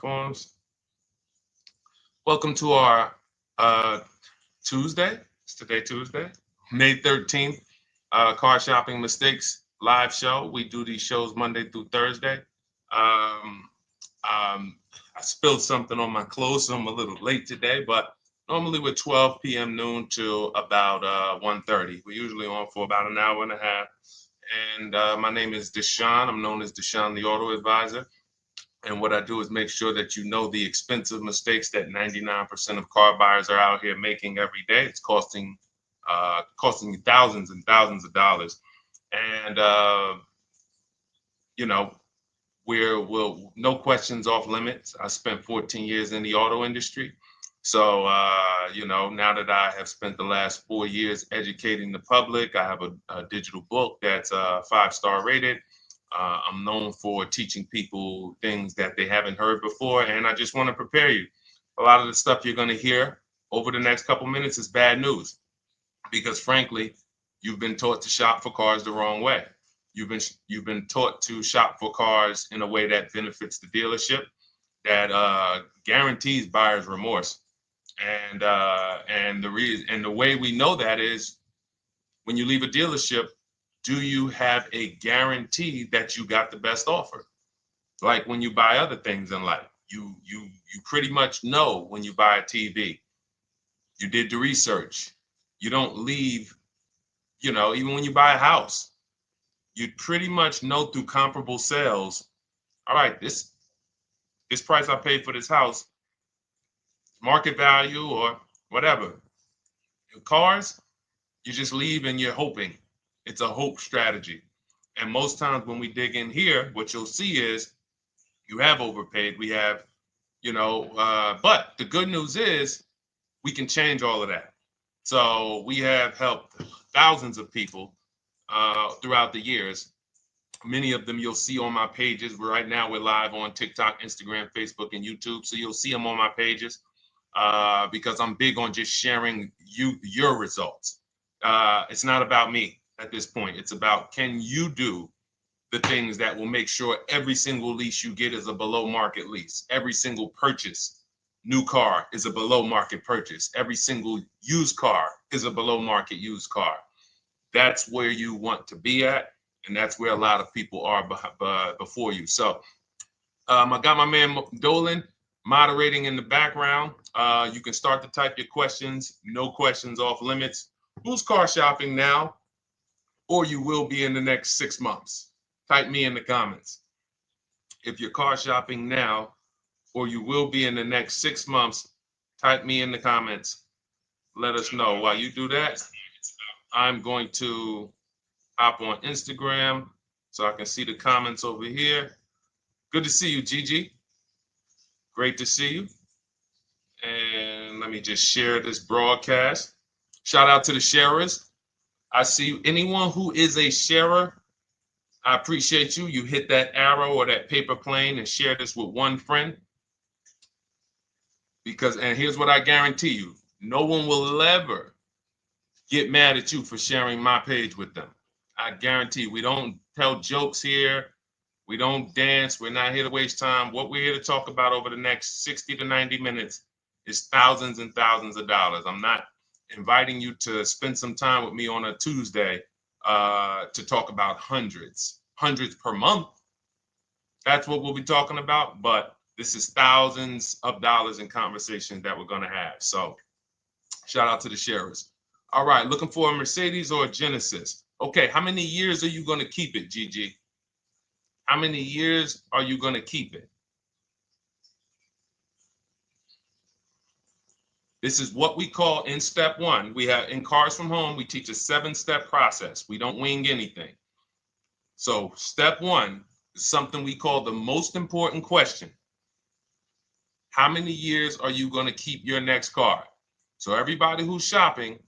Forms. Welcome to our Tuesday. It's today Tuesday, May 13th. Car shopping mistakes live show. We do these shows Monday through Thursday. Um, I spilled something on my clothes, so I'm a little late today, but normally we're 12 p.m. noon till about 1:30. We're usually on for about an hour and a half. And my name is Deshone. I'm known as Deshone the Auto Advisor. And what I do is make sure that you know the expensive mistakes that 99% of car buyers are out here making every day. It's costing you thousands and thousands of dollars. And you know, we'll no questions off limits. I spent 14 years in the auto industry. So now that I have spent the last 4 years educating the public, I have a digital book that's 5-star rated. I'm known for teaching people things that they haven't heard before, and I just want to prepare you. A lot of the stuff you're going to hear over the next couple minutes is bad news because, frankly, you've been taught to shop for cars the wrong way. You've been taught to shop for cars in a way that benefits the dealership, that guarantees buyer's remorse, and the way we know that is when you leave a dealership. Do you have a guarantee that you got the best offer? Like when you buy other things in life, you pretty much know when you buy a TV. You did the research. You don't leave, even when you buy a house, you pretty much know through comparable sales, all right, this price I paid for this house, market value or whatever. Cars, you just leave and you're hoping. It's a hope strategy. And most times when we dig in here, what you'll see is you have overpaid. We have, but the good news is we can change all of that. So we have helped thousands of people throughout the years. Many of them you'll see on my pages. Right now we're live on TikTok, Instagram, Facebook, and YouTube. So you'll see them on my pages because I'm big on just sharing your results. It's not about me at this point. It's about, can you do the things that will make sure every single lease you get is a below market lease. Every single purchase, new car, is a below market purchase. Every single used car is a below market used car. That's where you want to be at, and that's where a lot of people are before you. So I got my man Dolan moderating in the background. You can start to type your questions. No questions off limits. Who's car shopping now, or you will be in the next 6 months? Type me in the comments. If you're car shopping now, or you will be in the next 6 months, type me in the comments. Let us know. While you do that, I'm going to hop on Instagram so I can see the comments over here. Good to see you, Gigi. Great to see you. And let me just share this broadcast. Shout out to the sharers. I see anyone who is a sharer. I appreciate you. You hit that arrow or that paper plane and share this with one friend. And here's what I guarantee you. No one will ever get mad at you for sharing my page with them. I guarantee you, we don't tell jokes here. We don't dance. We're not here to waste time. What we're here to talk about over the next 60 to 90 minutes is thousands and thousands of dollars. I'm not inviting you to spend some time with me on a Tuesday to talk about hundreds per month. That's what we'll be talking about. But this is thousands of dollars in conversations that we're going to have. So shout out to the sharers. All right, looking for a Mercedes or a Genesis. Okay, how many years are you going to keep it, Gigi? How many years are you going to keep it? This is what we call in step one. We have in Cars from Home, we teach a 7-step process. We don't wing anything. So step one is something we call the most important question. How many years are you going to keep your next car? So everybody who's shopping,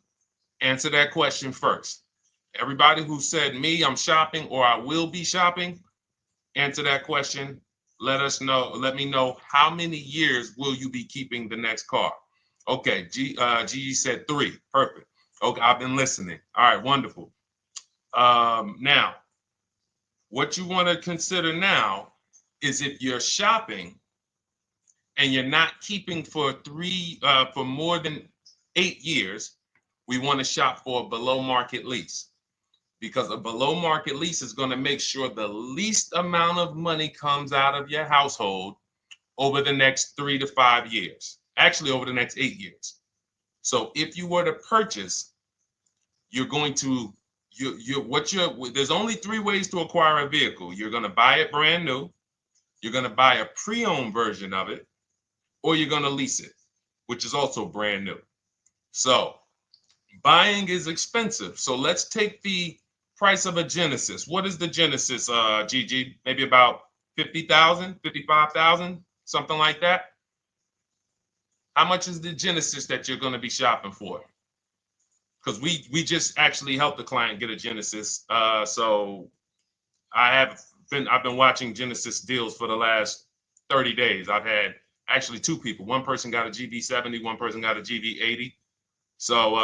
answer that question first. Everybody who said me, I'm shopping, or I will be shopping, answer that question. Let me know how many years will you be keeping the next car? Okay, Gigi said 3. Perfect. Okay, I've been listening. All right, wonderful. Now, what you want to consider now is if you're shopping, and you're not keeping for more than 8 years, we want to shop for a below market lease, because a below market lease is going to make sure the least amount of money comes out of your household over the next 3 to 5 years, actually over the next 8 years. So if you were to purchase, you're going to, there's only 3 ways to acquire a vehicle. You're going to buy it brand new, you're going to buy a pre-owned version of it, or you're going to lease it, which is also brand new. So buying is expensive. So let's take the price of a Genesis. What is the Genesis, Gigi? Maybe about 50,000, 55,000, something like that. How much is the Genesis that you're going to be shopping for? Because we just actually helped the client get a Genesis. So I've been watching Genesis deals for the last 30 days. I've had actually 2 people. One person got a GB70, one person got a GB80. So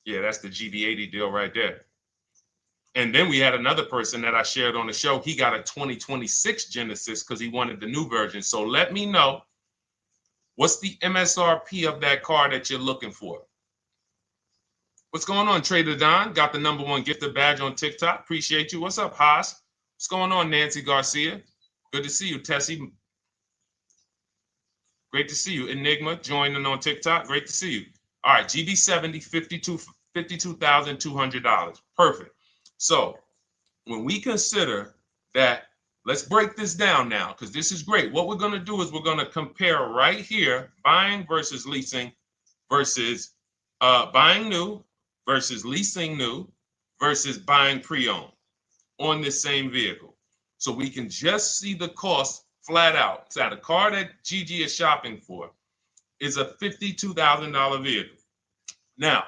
yeah, that's the GB80 deal right there. And then we had another person that I shared on the show. He got a 2026 Genesis because he wanted the new version. So let me know, what's the MSRP of that car that you're looking for? What's going on, Trader Don? Got the #1 gifted badge on TikTok. Appreciate you. What's up, Haas? What's going on, Nancy Garcia? Good to see you, Tessie. Great to see you. Enigma joining on TikTok. Great to see you. All right, GB70, $52,200. Perfect. So when we consider that, let's break this down now, because this is great. What we're going to do is we're going to compare right here, buying versus leasing versus buying new versus leasing new versus buying pre-owned on this same vehicle. So we can just see the cost flat out. So the car that Gigi is shopping for is a $52,000 vehicle. Now,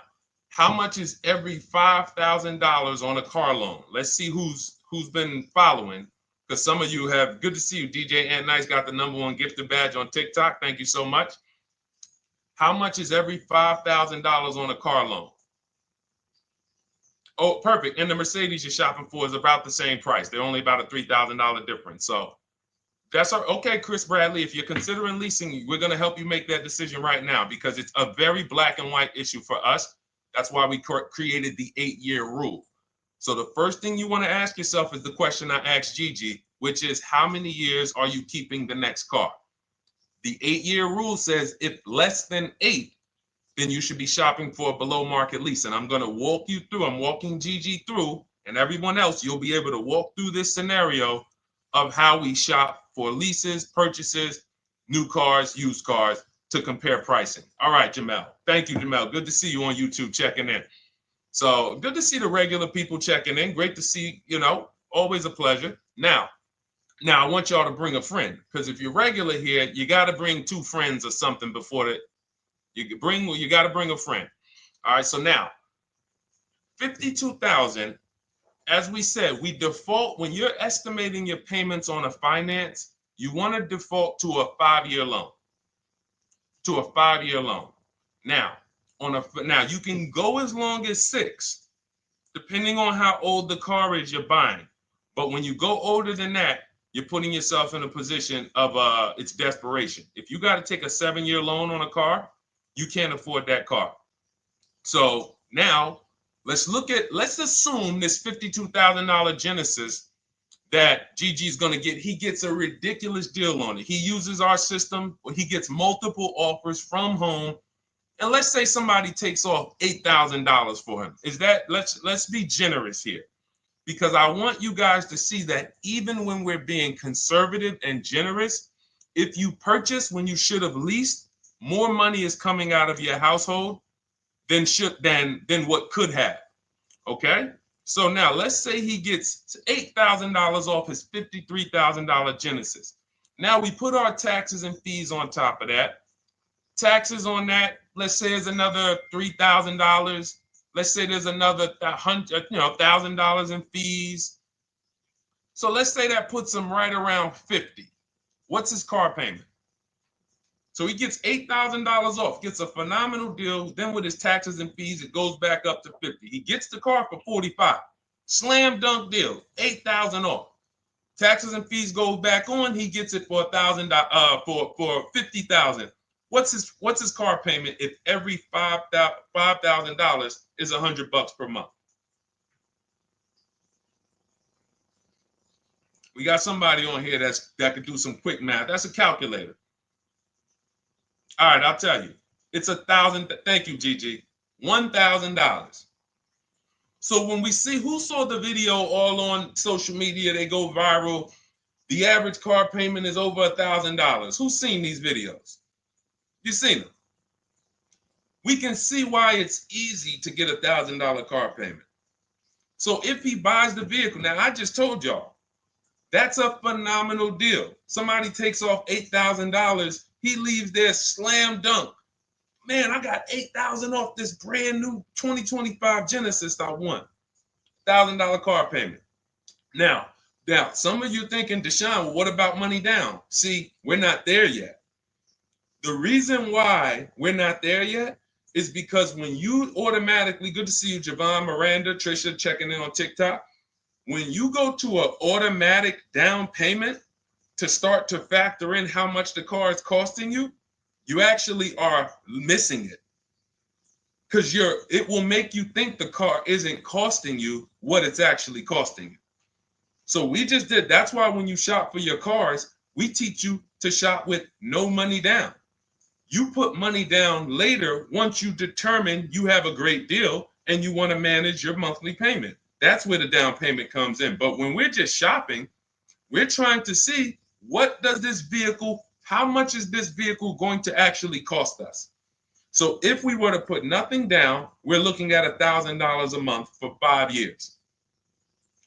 how much is every $5,000 on a car loan? Let's see who's been following, because some of you have. Good to see you, DJ Ant Nice got the #1 gifted badge on TikTok. Thank you so much. How much is every $5,000 on a car loan? Oh, perfect. And the Mercedes you're shopping for is about the same price. They're only about a $3,000 difference. So that's okay, Chris Bradley. If you're considering leasing, we're going to help you make that decision right now, because it's a very black and white issue for us. That's why we created the 8-year rule. So the first thing you want to ask yourself is the question I asked Gigi, which is, how many years are you keeping the next car? The 8-year rule says if less than 8, then you should be shopping for a below market lease. And I'm going to walk you through, I'm walking Gigi through, and everyone else, you'll be able to walk through this scenario of how we shop for leases, purchases, new cars, used cars, to compare pricing. All right, Jamel. Thank you, Jamel. Good to see you on YouTube checking in. So good to see the regular people checking in. Great to see, always a pleasure. Now I want y'all to bring a friend, because if you're regular here, you got to bring 2 friends or something before you got to bring a friend. All right, so now 52,000, as we said, we default when you're estimating your payments on a finance, you want to default to a 5-year loan. Now, you can go as long as 6, depending on how old the car is you're buying. But when you go older than that, you're putting yourself in a position of it's desperation. If you got to take a 7-year loan on a car, you can't afford that car. So now let's assume this $52,000 Genesis that Gigi's going to get. He gets a ridiculous deal on it. He uses our system, or he gets multiple offers from home. And let's say somebody takes off $8,000 for him. Let's be generous here, because I want you guys to see that even when we're being conservative and generous, if you purchase when you should have leased, more money is coming out of your household than what could have. Okay? So now let's say he gets $8,000 off his $53,000 Genesis. Now we put our taxes and fees on top of that. Taxes on that, let's say, is another $3,000. Let's say there's another $1,000 in fees. So let's say that puts him right around 50. What's his car payment? So he gets $8,000 off, gets a phenomenal deal. Then with his taxes and fees, it goes back up to 50. He gets the car for 45. Slam dunk deal, $8,000 off. Taxes and fees go back on. He gets it for $1,000. For $50,000. What's his car payment if every $5,000 is $100 per month? We got somebody on here that could do some quick math. That's a calculator. All right, I'll tell you. It's $1,000. Thank you, Gigi. $1,000. So when we see who saw the video all on social media, they go viral. The average car payment is over $1,000. Who's seen these videos? You've seen them. We can see why it's easy to get $1,000 car payment. So if he buys the vehicle, now I just told y'all, that's a phenomenal deal. Somebody takes off $8,000. He leaves there slam dunk. Man, I got $8,000 off this brand new 2025 Genesis I won. $1,000 car payment. Now, some of you thinking, Deshone, well, what about money down? See, we're not there yet. The reason why we're not there yet is because when you automatically, good to see you, Javon, Miranda, Trisha, checking in on TikTok. When you go to an automatic down payment to start to factor in how much the car is costing you, you actually are missing it. Because it will make you think the car isn't costing you what it's actually costing you. So we just did. That's why when you shop for your cars, we teach you to shop with no money down. You put money down later once you determine you have a great deal and you want to manage your monthly payment. That's where the down payment comes in. But when we're just shopping, we're trying to see how much is this vehicle going to actually cost us? So if we were to put nothing down, we're looking at $1,000 a month for 5 years.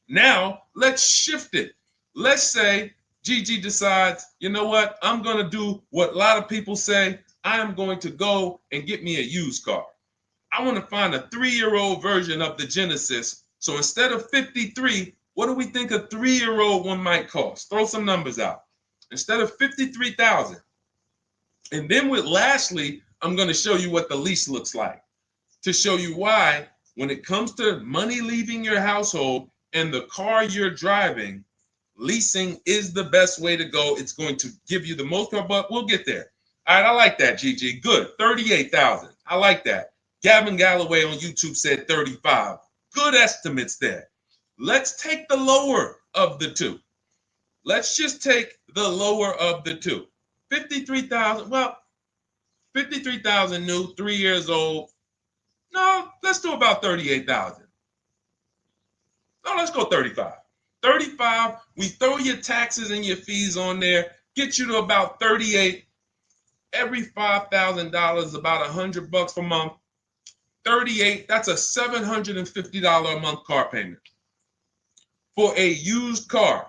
Now, let's shift it. Let's say Gigi decides, you know what? I'm going to do what a lot of people say. I am going to go and get me a used car. I want to find a 3-year-old version of the Genesis. So instead of $53,000, what do we think a 3-year-old one might cost? Throw some numbers out. Instead of $53,000. And then lastly, I'm going to show you what the lease looks like to show you why when it comes to money leaving your household and the car you're driving, leasing is the best way to go. It's going to give you the most, but we'll get there. All right, I like that, Gigi. Good. 38,000. I like that. Gavin Galloway on YouTube said 35. Good estimates there. Let's take the lower of the two. Let's just take the lower of the two. 53,000. Well, 53,000 new, 3 years old. No, let's do about 38,000. No, let's go 35. 35, we throw your taxes and your fees on there, get you to about 38. Every $5,000, about $100 per month. 38, that's a $750 a month car payment for a used car.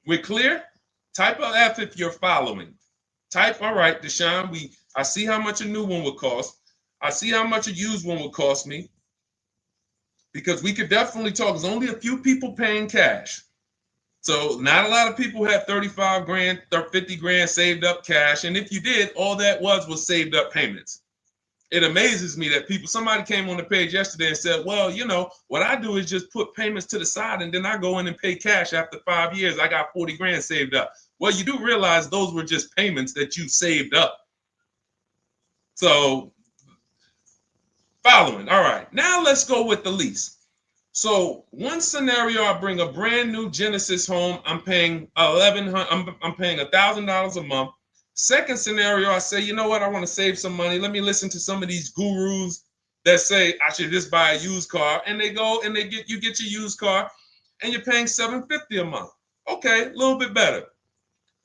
We're clear? Type of F if you're following. Type, all right, Deshone, I see how much a new one would cost. I see how much a used one would cost me. Because we could definitely talk. There's only a few people paying cash. So not a lot of people have 35 grand, 50 grand saved up cash. And if you did, all that was saved up payments. It amazes me that somebody came on the page yesterday and said, well, you know, what I do is just put payments to the side and then I go in and pay cash after 5 years. I got 40 grand saved up. Well, you do realize those were just payments that you saved up. So following. All right, now let's go with the lease. So one scenario, I bring a brand new Genesis home. I'm paying $1,000 a month. Second scenario, I say, you know what? I want to save some money. Let me listen to some of these gurus that say I should just buy a used car, and they go and you get your used car, and you're paying $750 a month. Okay, a little bit better.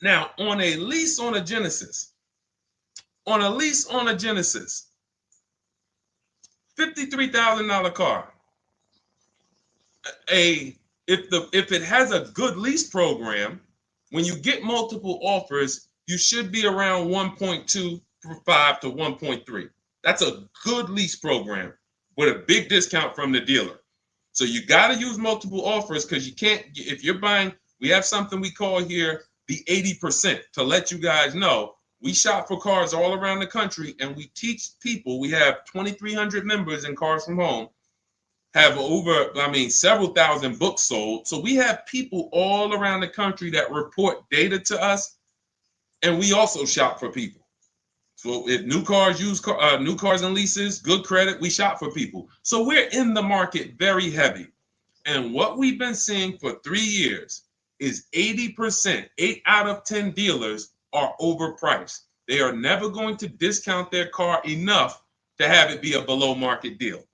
Now on a lease on a Genesis, $53,000 car. If it has a good lease program, when you get multiple offers, you should be around 1.25 to 1.3. That's a good lease program with a big discount from the dealer. So you got to use multiple offers because you can't, if you're buying, we have something we call here the 80% to let you guys know. We shop for cars all around the country and we teach people, we have 2,300 members in Cars from Home, have several thousand books sold. So we have people all around the country that report data to us, and we also shop for people. So if new cars, new cars and leases, good credit, we shop for people. So we're in the market very heavy. And what we've been seeing for 3 years is 80%, 8 out of 10 dealers are overpriced. They are never going to discount their car enough to have it be a below market deal.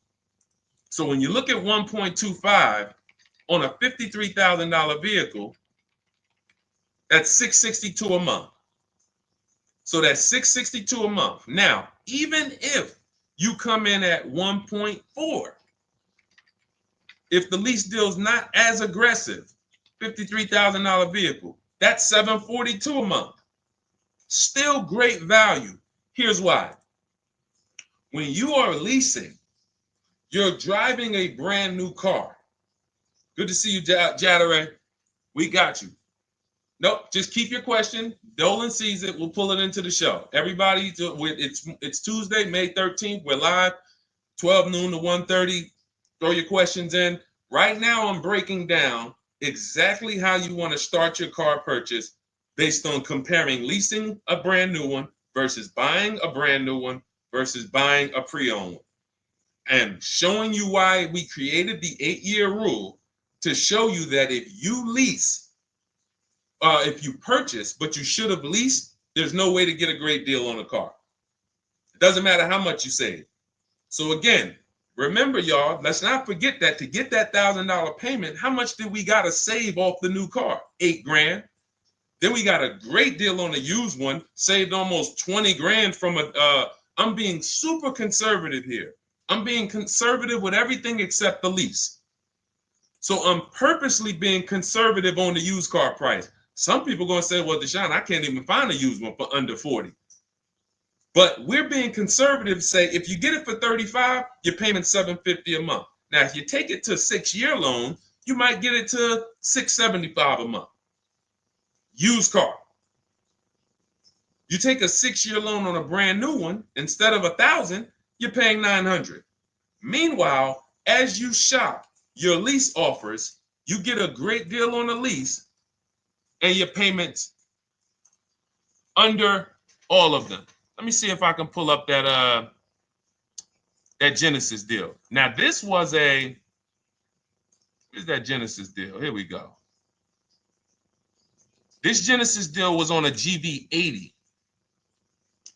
So when you look at 1.25 on a $53,000 vehicle, that's $662 a month. So that's $662 a month. Now, even if you come in at 1.4, if the lease deal is not as aggressive, $53,000 vehicle, that's $742 a month. Still great value. Here's why. When you are leasing, you're driving a brand new car. Good to see you, Jadare. We got you. Nope, just keep your question. Dolan sees it. We'll pull it into the show. Everybody, it's Tuesday, May 13th. We're live, 12 noon to 1:30. Throw your questions in. Right now, I'm breaking down exactly how you want to start your car purchase based on comparing leasing a brand new one versus buying a brand new one versus buying a pre-owned one. And showing you why we created the 8-year rule to show you that if you lease, if you purchase, but you should have leased, there's no way to get a great deal on a car. It doesn't matter how much you save. So again, remember, y'all, let's not forget that to get that $1,000 payment, how much did we got to save off the new car? $8,000. Then we got a great deal on a used one, saved almost 20 grand from I'm being super conservative here. I'm being conservative with everything except the lease. So I'm purposely being conservative on the used car price. Some people are going to say, well, Deshone, I can't even find a used one for under 40. But we're being conservative, say if you get it for 35, you're paying $750 a month. Now, if you take it to a 6-year loan, you might get it to $675 a month. Used car. You take a 6-year loan on a brand new one, instead of $1,000, you're paying $900. Meanwhile, as you shop your lease offers, you get a great deal on the lease, and your payments under all of them. Let me see if I can pull up that Genesis deal. Now, this was where's that Genesis deal? Here we go. This Genesis deal was on a GV80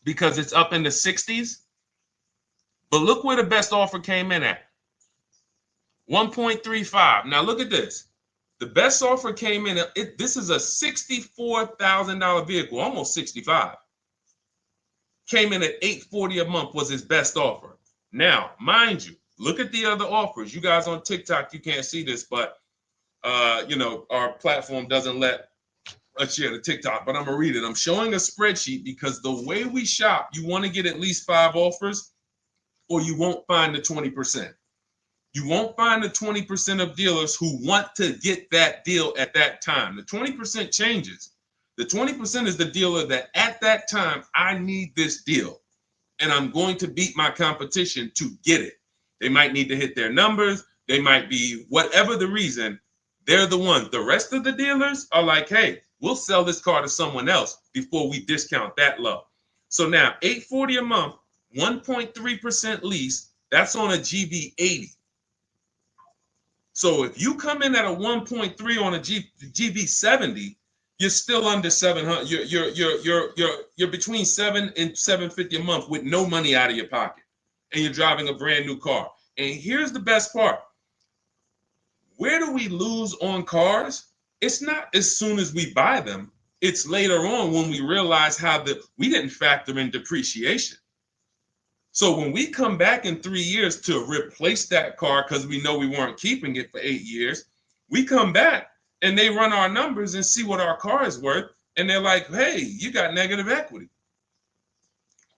because it's up in the 60s. But look where the best offer came in at. 1.35. Now look at this. The best offer came in, this is a $64,000 vehicle, almost 65. Came in at $840 a month was his best offer. Now, mind you, look at the other offers. You guys on TikTok, you can't see this, but our platform doesn't let us share the TikTok, but I'm gonna read it. I'm showing a spreadsheet because the way we shop, you want to get at least 5 offers or you won't find the 20%. You won't find the 20% of dealers who want to get that deal at that time. The 20% changes. The 20% is the dealer that at that time, I need this deal and I'm going to beat my competition to get it. They might need to hit their numbers. They might be whatever the reason. They're the ones. The rest of the dealers are like, hey, we'll sell this car to someone else before we discount that low. So now $840 a month, 1.3% lease, that's on a GV80. So if you come in at a 1.3 on a GV70, you're still under 700. You're between 7 and 750 a month with no money out of your pocket, and you're driving a brand new car. And here's the best part: where do we lose on cars? It's not as soon as we buy them. It's later on when we realize we didn't factor in depreciation. So when we come back in 3 years to replace that car because we know we weren't keeping it for 8 years, we come back and they run our numbers and see what our car is worth. And they're like, hey, you got negative equity.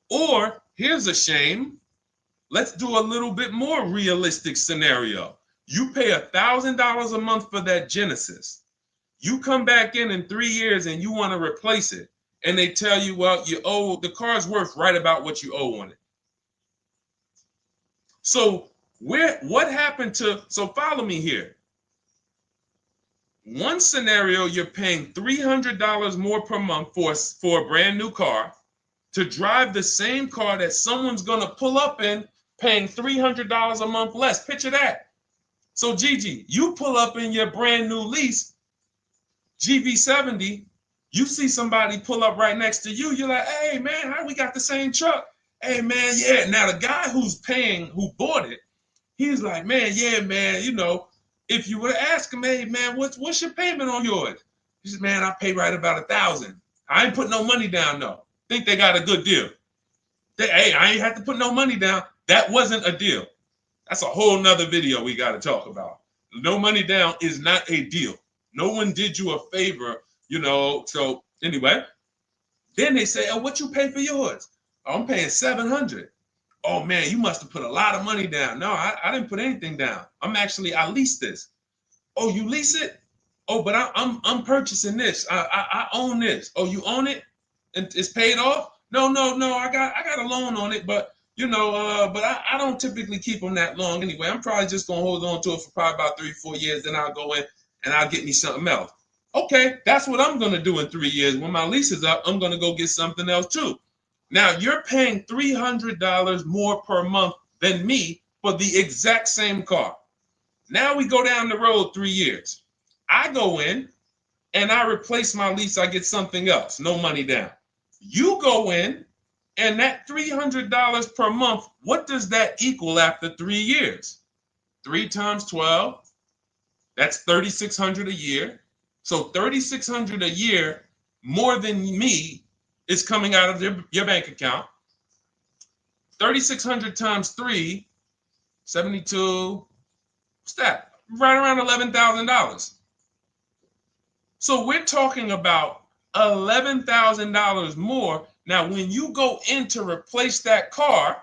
Or here's a shame. Let's do a little bit more realistic scenario. You pay $1,000 a month for that Genesis. You come back in 3 years and you want to replace it. And they tell you, well, the car's worth right about what you owe on it. So What happened to, so follow me here. One scenario, you're paying $300 more per month for a brand new car to drive the same car that someone's going to pull up in, paying $300 a month less. Picture that. So Gigi, you pull up in your brand new lease, GV70, you see somebody pull up right next to you. You're like, hey man, how we got the same truck? Hey man, yeah. Now the guy who bought it, he's like, man, yeah, man, you know, if you were to ask him, hey man, what's your payment on yours? He says, man, I pay right about $1,000. I ain't put no money down though. Think they got a good deal. Hey, I ain't had to put no money down. That wasn't a deal. That's a whole nother video we got to talk about. No money down is not a deal. No one did you a favor, you know. So anyway, then they say, oh, what you pay for yours? Oh, I'm paying $700. Oh man, you must have put a lot of money down. No, I didn't put anything down. I leased this. Oh, you lease it? Oh, but I'm purchasing this. I own this. Oh, you own it? And it's paid off? No. I got a loan on it, but you know, but I don't typically keep them that long anyway. I'm probably just gonna hold on to it for probably about 3-4 years. Then I'll go in and I'll get me something else. Okay, that's what I'm gonna do in 3 years. When my lease is up, I'm gonna go get something else too. Now you're paying $300 more per month than me for the exact same car. Now we go down the road 3 years. I go in and I replace my lease. I get something else, no money down. You go in and that $300 per month, what does that equal after 3 years? 3 times 12, that's $3,600 a year. So $3,600 a year more than me is coming out of your bank account. 3,600 times 3, 72, what's that? Right around $11,000. So we're talking about $11,000 more. Now, when you go in to replace that car,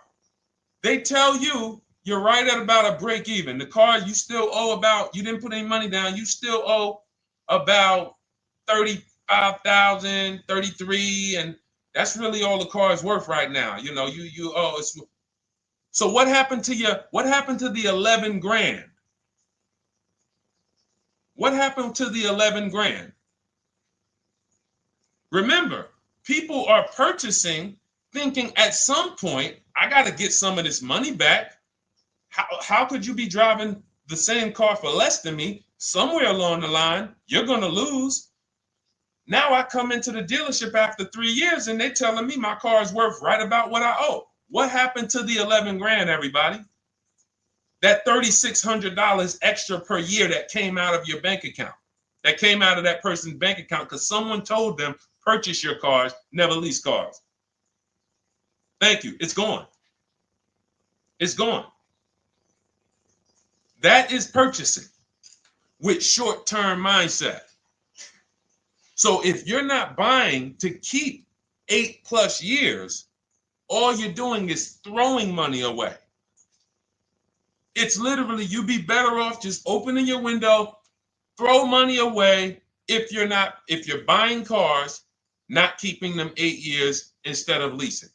they tell you you're right at about a break even. The car you still owe about, you didn't put any money down, you still owe about 35,000, 33, and that's really all the car is worth right now. You know, you owe. So what happened to you? What happened to the 11 grand? What happened to the 11 grand? Remember, people are purchasing thinking at some point, I got to get some of this money back. How could you be driving the same car for less than me? Somewhere along the line, you're going to lose. Now I come into the dealership after 3 years and they're telling me my car is worth right about what I owe. What happened to the 11 grand, everybody? That $3,600 extra per year that came out of your bank account, that came out of that person's bank account because someone told them, purchase your cars, never lease cars. Thank you. It's gone. It's gone. That is purchasing with short-term mindset. So if you're not buying to keep 8+ years, all you're doing is throwing money away. It's literally, you'd be better off just opening your window, throw money away if you're buying cars, not keeping them 8 years instead of leasing.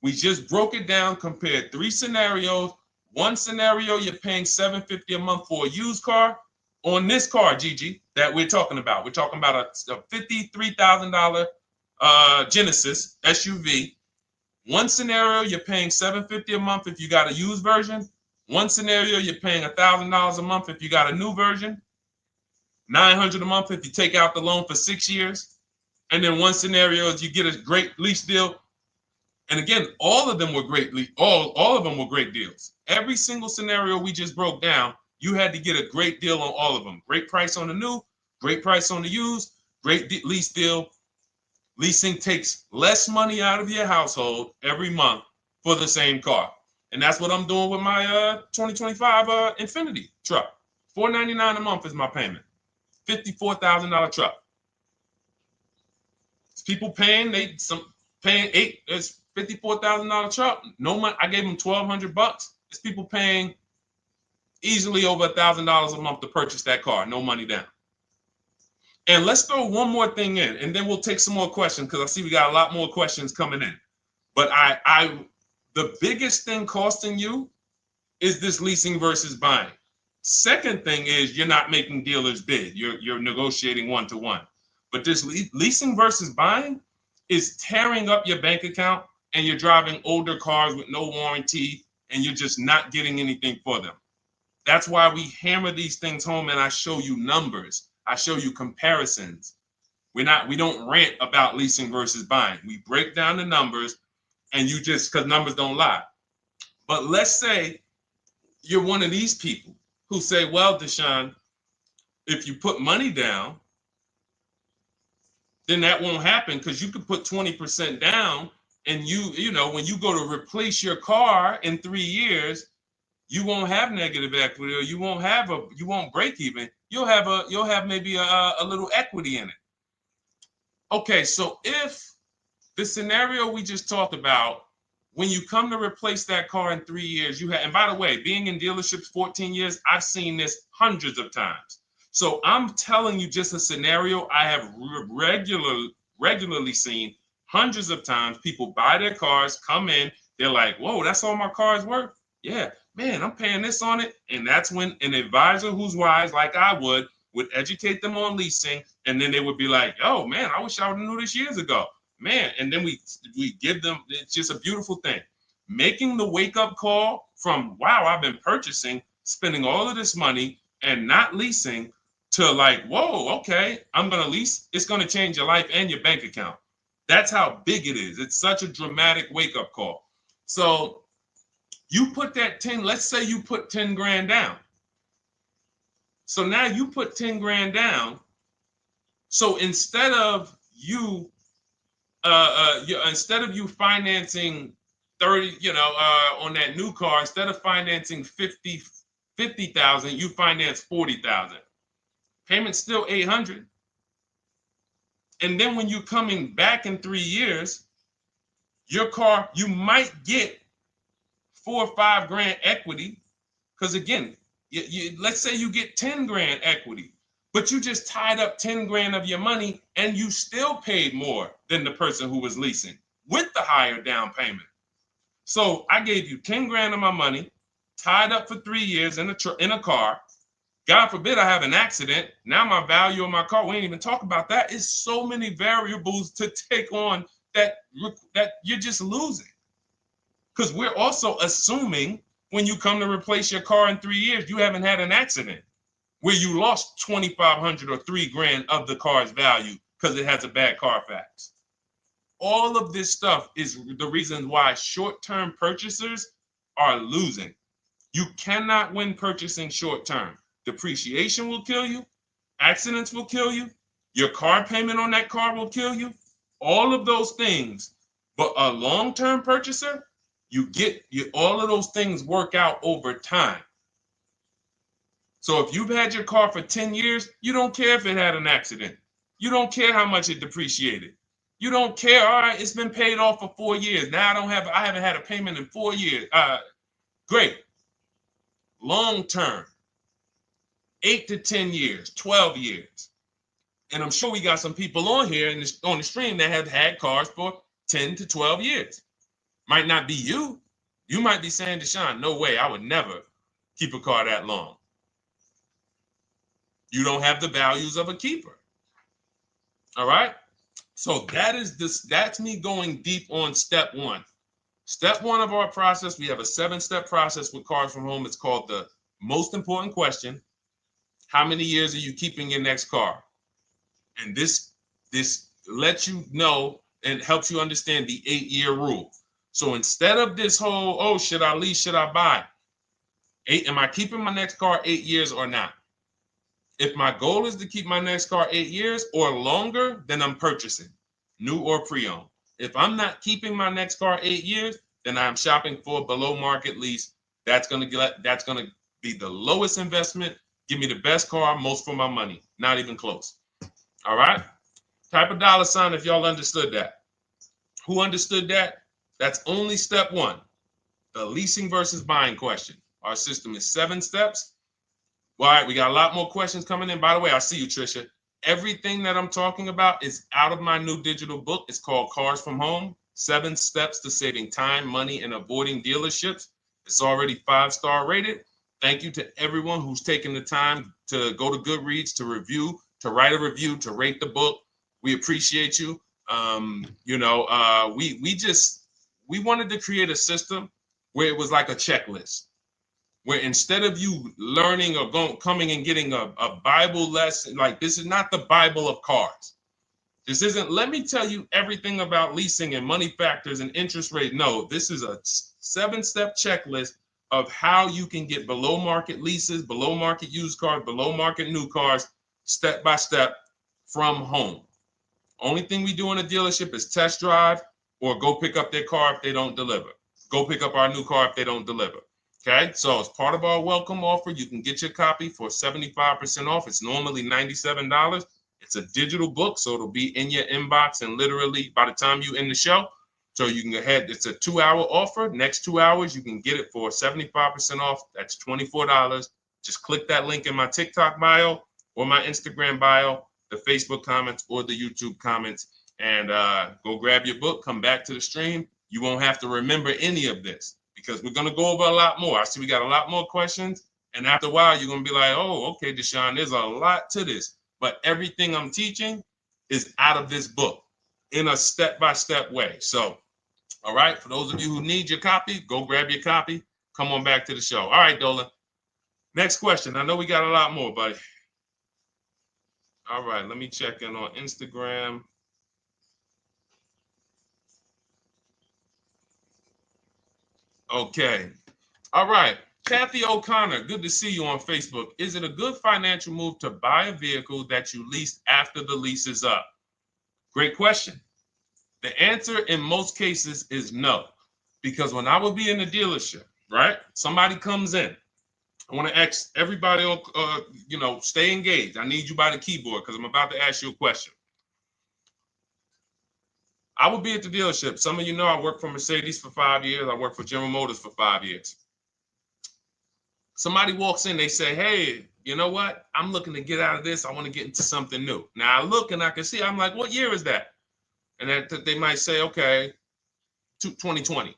We just broke it down, compared 3 scenarios. One scenario, you're paying $750 a month for a used car. On this car, Gigi, that we're talking about a $53,000 Genesis SUV. One scenario, you're paying $750 a month if you got a used version. One scenario, you're paying $1,000 a month if you got a new version. $900 a month if you take out the loan for 6 years. And then one scenario is you get a great lease deal. And again, all of them were great. All of them were great deals. Every single scenario we just broke down, you had to get a great deal on all of them. Great price on the new, great price on the used, great lease deal. Leasing takes less money out of your household every month for the same car. And that's what I'm doing with my 2025 Infiniti truck. $499 a month is my payment. $54,000 truck. It's people paying, it's $54,000 truck. No money. I gave them $1,200. It's people paying easily over $1,000 a month to purchase that car. No money down. And let's throw one more thing in, and then we'll take some more questions because I see we got a lot more questions coming in. But the biggest thing costing you is this leasing versus buying? Second thing is you're not making dealers bid. You're negotiating one-to-one. But this leasing versus buying is tearing up your bank account, and you're driving older cars with no warranty, and you're just not getting anything for them. That's why we hammer these things home, and I show you numbers. I show you comparisons. We don't rant about leasing versus buying. We break down the numbers, and you just, because numbers don't lie. But let's say you're one of these people who say, well, Deshone, if you put money down, then that won't happen, because you could put 20% down, and you know, when you go to replace your car in 3 years, you won't have negative equity, or you won't break even. You'll have maybe a little equity in it. Okay, so if the scenario we just talked about, when you come to replace that car in 3 years, and by the way, being in dealerships 14 years, I've seen this hundreds of times. So I'm telling you just a scenario I have regularly seen hundreds of times. People buy their cars, come in, they're like, whoa, that's all my car's worth? Yeah, man, I'm paying this on it. And that's when an advisor who's wise, like I would educate them on leasing. And then they would be like, oh, man, I wish I would have knew this years ago. Man, and then we give them, it's just a beautiful thing. Making the wake-up call from, wow, I've been purchasing, spending all of this money and not leasing, to like, whoa, okay, I'm going to lease. It's going to change your life and your bank account. That's how big it is. It's such a dramatic wake-up call. So you put that 10, let's say you put 10 grand down. So now you put 10 grand down. So instead of you financing 30, on that new car, instead of financing 50,000, you finance 40,000. Payment's still 800. And then when you're coming back in 3 years, your car, you might get 4 or 5 grand equity. Because again, let's say you get 10 grand equity, but you just tied up 10 grand of your money, and you still paid more than the person who was leasing with the higher down payment. So I gave you 10 grand of my money, tied up for 3 years in a car. God forbid I have an accident. Now my value of my car, we ain't even talk about that. It's so many variables to take on that you're just losing. Because we're also assuming when you come to replace your car in 3 years, you haven't had an accident where you lost 2,500 or 3 grand of the car's value because it has a bad Carfax. All of this stuff is the reason why short-term purchasers are losing. You cannot win purchasing short-term. Depreciation will kill you. Accidents will kill you. Your car payment on that car will kill you. All of those things. But a long-term purchaser, all of those things work out over time. So if you've had your car for 10 years, you don't care if it had an accident. You don't care how much it depreciated. You don't care. All right, it's been paid off for 4 years. Now I haven't had a payment in 4 years. Great. Long-term. 8 to 10 years, 12 years. And I'm sure we got some people on here on the stream that have had cars for 10 to 12 years. Might not be you. You might be saying, Deshone, no way, I would never keep a car that long. You don't have the values of a keeper. All right? So that's me going deep on step one. Step one of our process, we have a 7-step process with Cars from Home. It's called the most important question. How many years are you keeping your next car? And this lets you know and helps you understand the 8-year rule. So instead of this whole, oh, should I lease, should I buy? Am I keeping my next car 8 years or not? If my goal is to keep my next car 8 years or longer, then I'm purchasing, new or pre-owned. If I'm not keeping my next car 8 years, then I'm shopping for a below market lease. That's gonna be the lowest investment. Give me the best car, most for my money. Not even close. All right? Type a dollar sign if y'all understood that. Who understood that? That's only step one. The leasing versus buying question. Our system is 7 steps. All right, we got a lot more questions coming in. By the way, I see you, Trisha. Everything that I'm talking about is out of my new digital book. It's called Cars from Home, 7 Steps to Saving Time, Money, and Avoiding Dealerships. It's already 5-star rated. Thank you to everyone who's taken the time to go to Goodreads to review, to write a review, to rate the book. We appreciate you. We wanted to create a system where it was like a checklist, where instead of you learning or coming and getting a Bible lesson, like this is not the Bible of cars. This isn't, let me tell you everything about leasing and money factors and interest rate. No, this is a 7-step checklist of how you can get below market leases, below market used cars, below market new cars, step by step from home. Only thing we do in a dealership is test drive or go pick up their car if they don't deliver. Go pick up our new car if they don't deliver. Okay, so as part of our welcome offer, you can get your copy for 75% off. It's normally $97. It's a digital book, so it'll be in your inbox and literally by the time you end the show. So you can go ahead. It's a 2-hour offer. Next 2 hours, you can get it for 75% off. That's $24. Just click that link in my TikTok bio or my Instagram bio, the Facebook comments or the YouTube comments, and go grab your book. Come back to the stream. You won't have to remember any of this because we're going to go over a lot more. I see we got a lot more questions. And after a while, you're going to be like, oh, okay, Deshone, there's a lot to this. But everything I'm teaching is out of this book in a step-by-step way. So, all right, for those of you who need your copy, go grab your copy. Come on back to the show. All right, Dolan. Next question. I know we got a lot more, buddy. All right, let me check in on Instagram. Okay. All right. Kathy O'Connor, good to see you on Facebook. Is it a good financial move to buy a vehicle that you leased after the lease is up? Great question. The answer in most cases is no, because when I would be in the dealership, right? Somebody comes in. I want to ask everybody, stay engaged. I need you by the keyboard because I'm about to ask you a question. I would be at the dealership. Some of you know I worked for Mercedes for 5 years. I worked for General Motors for 5 years. Somebody walks in, they say, hey, you know what? I'm looking to get out of this. I want to get into something new. Now I look and I can see, I'm like, what year is that? And that they might say, okay, 2020.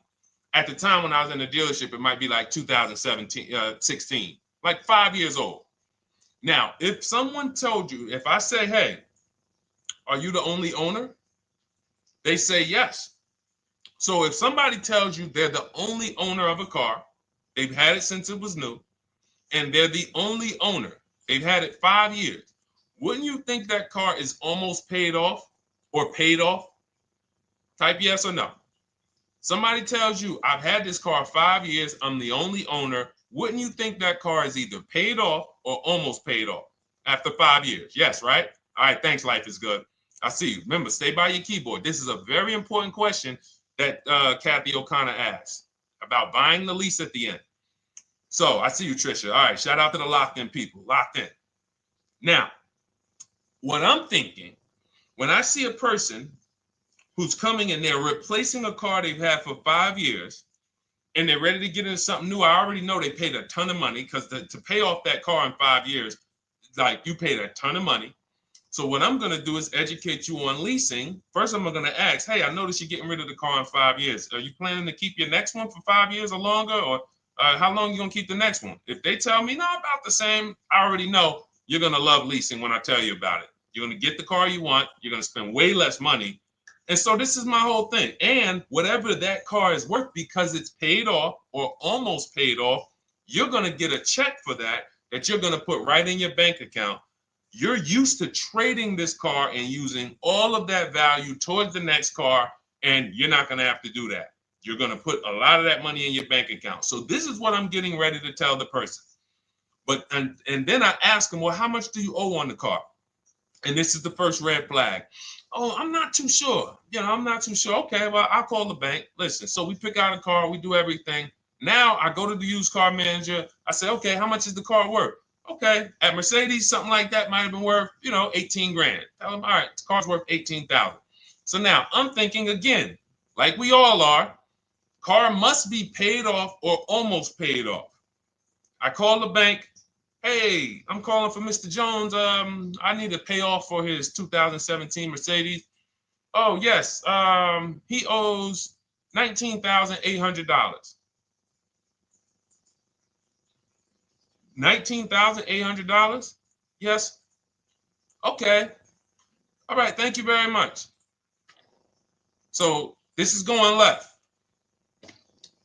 At the time when I was in the dealership, it might be like 16, like 5 years old. Now, if someone told you, if I say, hey, are you the only owner? They say yes. So if somebody tells you they're the only owner of a car, they've had it since it was new, and they're the only owner, they've had it 5 years, wouldn't you think that car is almost paid off or paid off? Type yes or no. Somebody tells you, I've had this car 5 years, I'm the only owner. Wouldn't you think that car is either paid off or almost paid off after 5 years? Yes, right? All right, thanks, Life is Good. I see you. Remember, stay by your keyboard. This is a very important question that Kathy O'Connor asked about buying the lease at the end. So I see you, Trisha. All right, shout out to the locked in people. Locked in. Now, what I'm thinking, when I see a person who's coming in, they're replacing a car they've had for 5 years, and they're ready to get into something new. I already know they paid a ton of money because to pay off that car in 5 years, like you paid a ton of money. So what I'm going to do is educate you on leasing. First, I'm going to ask, hey, I noticed you're getting rid of the car in 5 years. Are you planning to keep your next one for 5 years or longer? Or how long are you going to keep the next one? If they tell me, no, about the same, I already know you're going to love leasing when I tell you about it. You're going to get the car you want. You're going to spend way less money. And so this is my whole thing. And whatever that car is worth, because it's paid off or almost paid off, you're going to get a check for that you're going to put right in your bank account. You're used to trading this car and using all of that value towards the next car, and you're not going to have to do that. You're going to put a lot of that money in your bank account. So this is what I'm getting ready to tell the person. But and then I ask them, well, how much do you owe on the car? And this is the first red flag. Oh, I'm not too sure. I'm not too sure. Okay, well, I'll call the bank. Listen, so we pick out a car, we do everything. Now I go to the used car manager. I say, okay, how much is the car worth? Okay, at Mercedes, something like that might have been worth, 18 grand. Tell them, all right, the car's worth 18,000. So now I'm thinking again, like we all are, car must be paid off or almost paid off. I call the bank. Hey, I'm calling for Mr. Jones. I need to pay off for his 2017 Mercedes. Oh, yes. He owes $19,800. $19,800? Yes. Okay. All right. Thank you very much. So this is going left.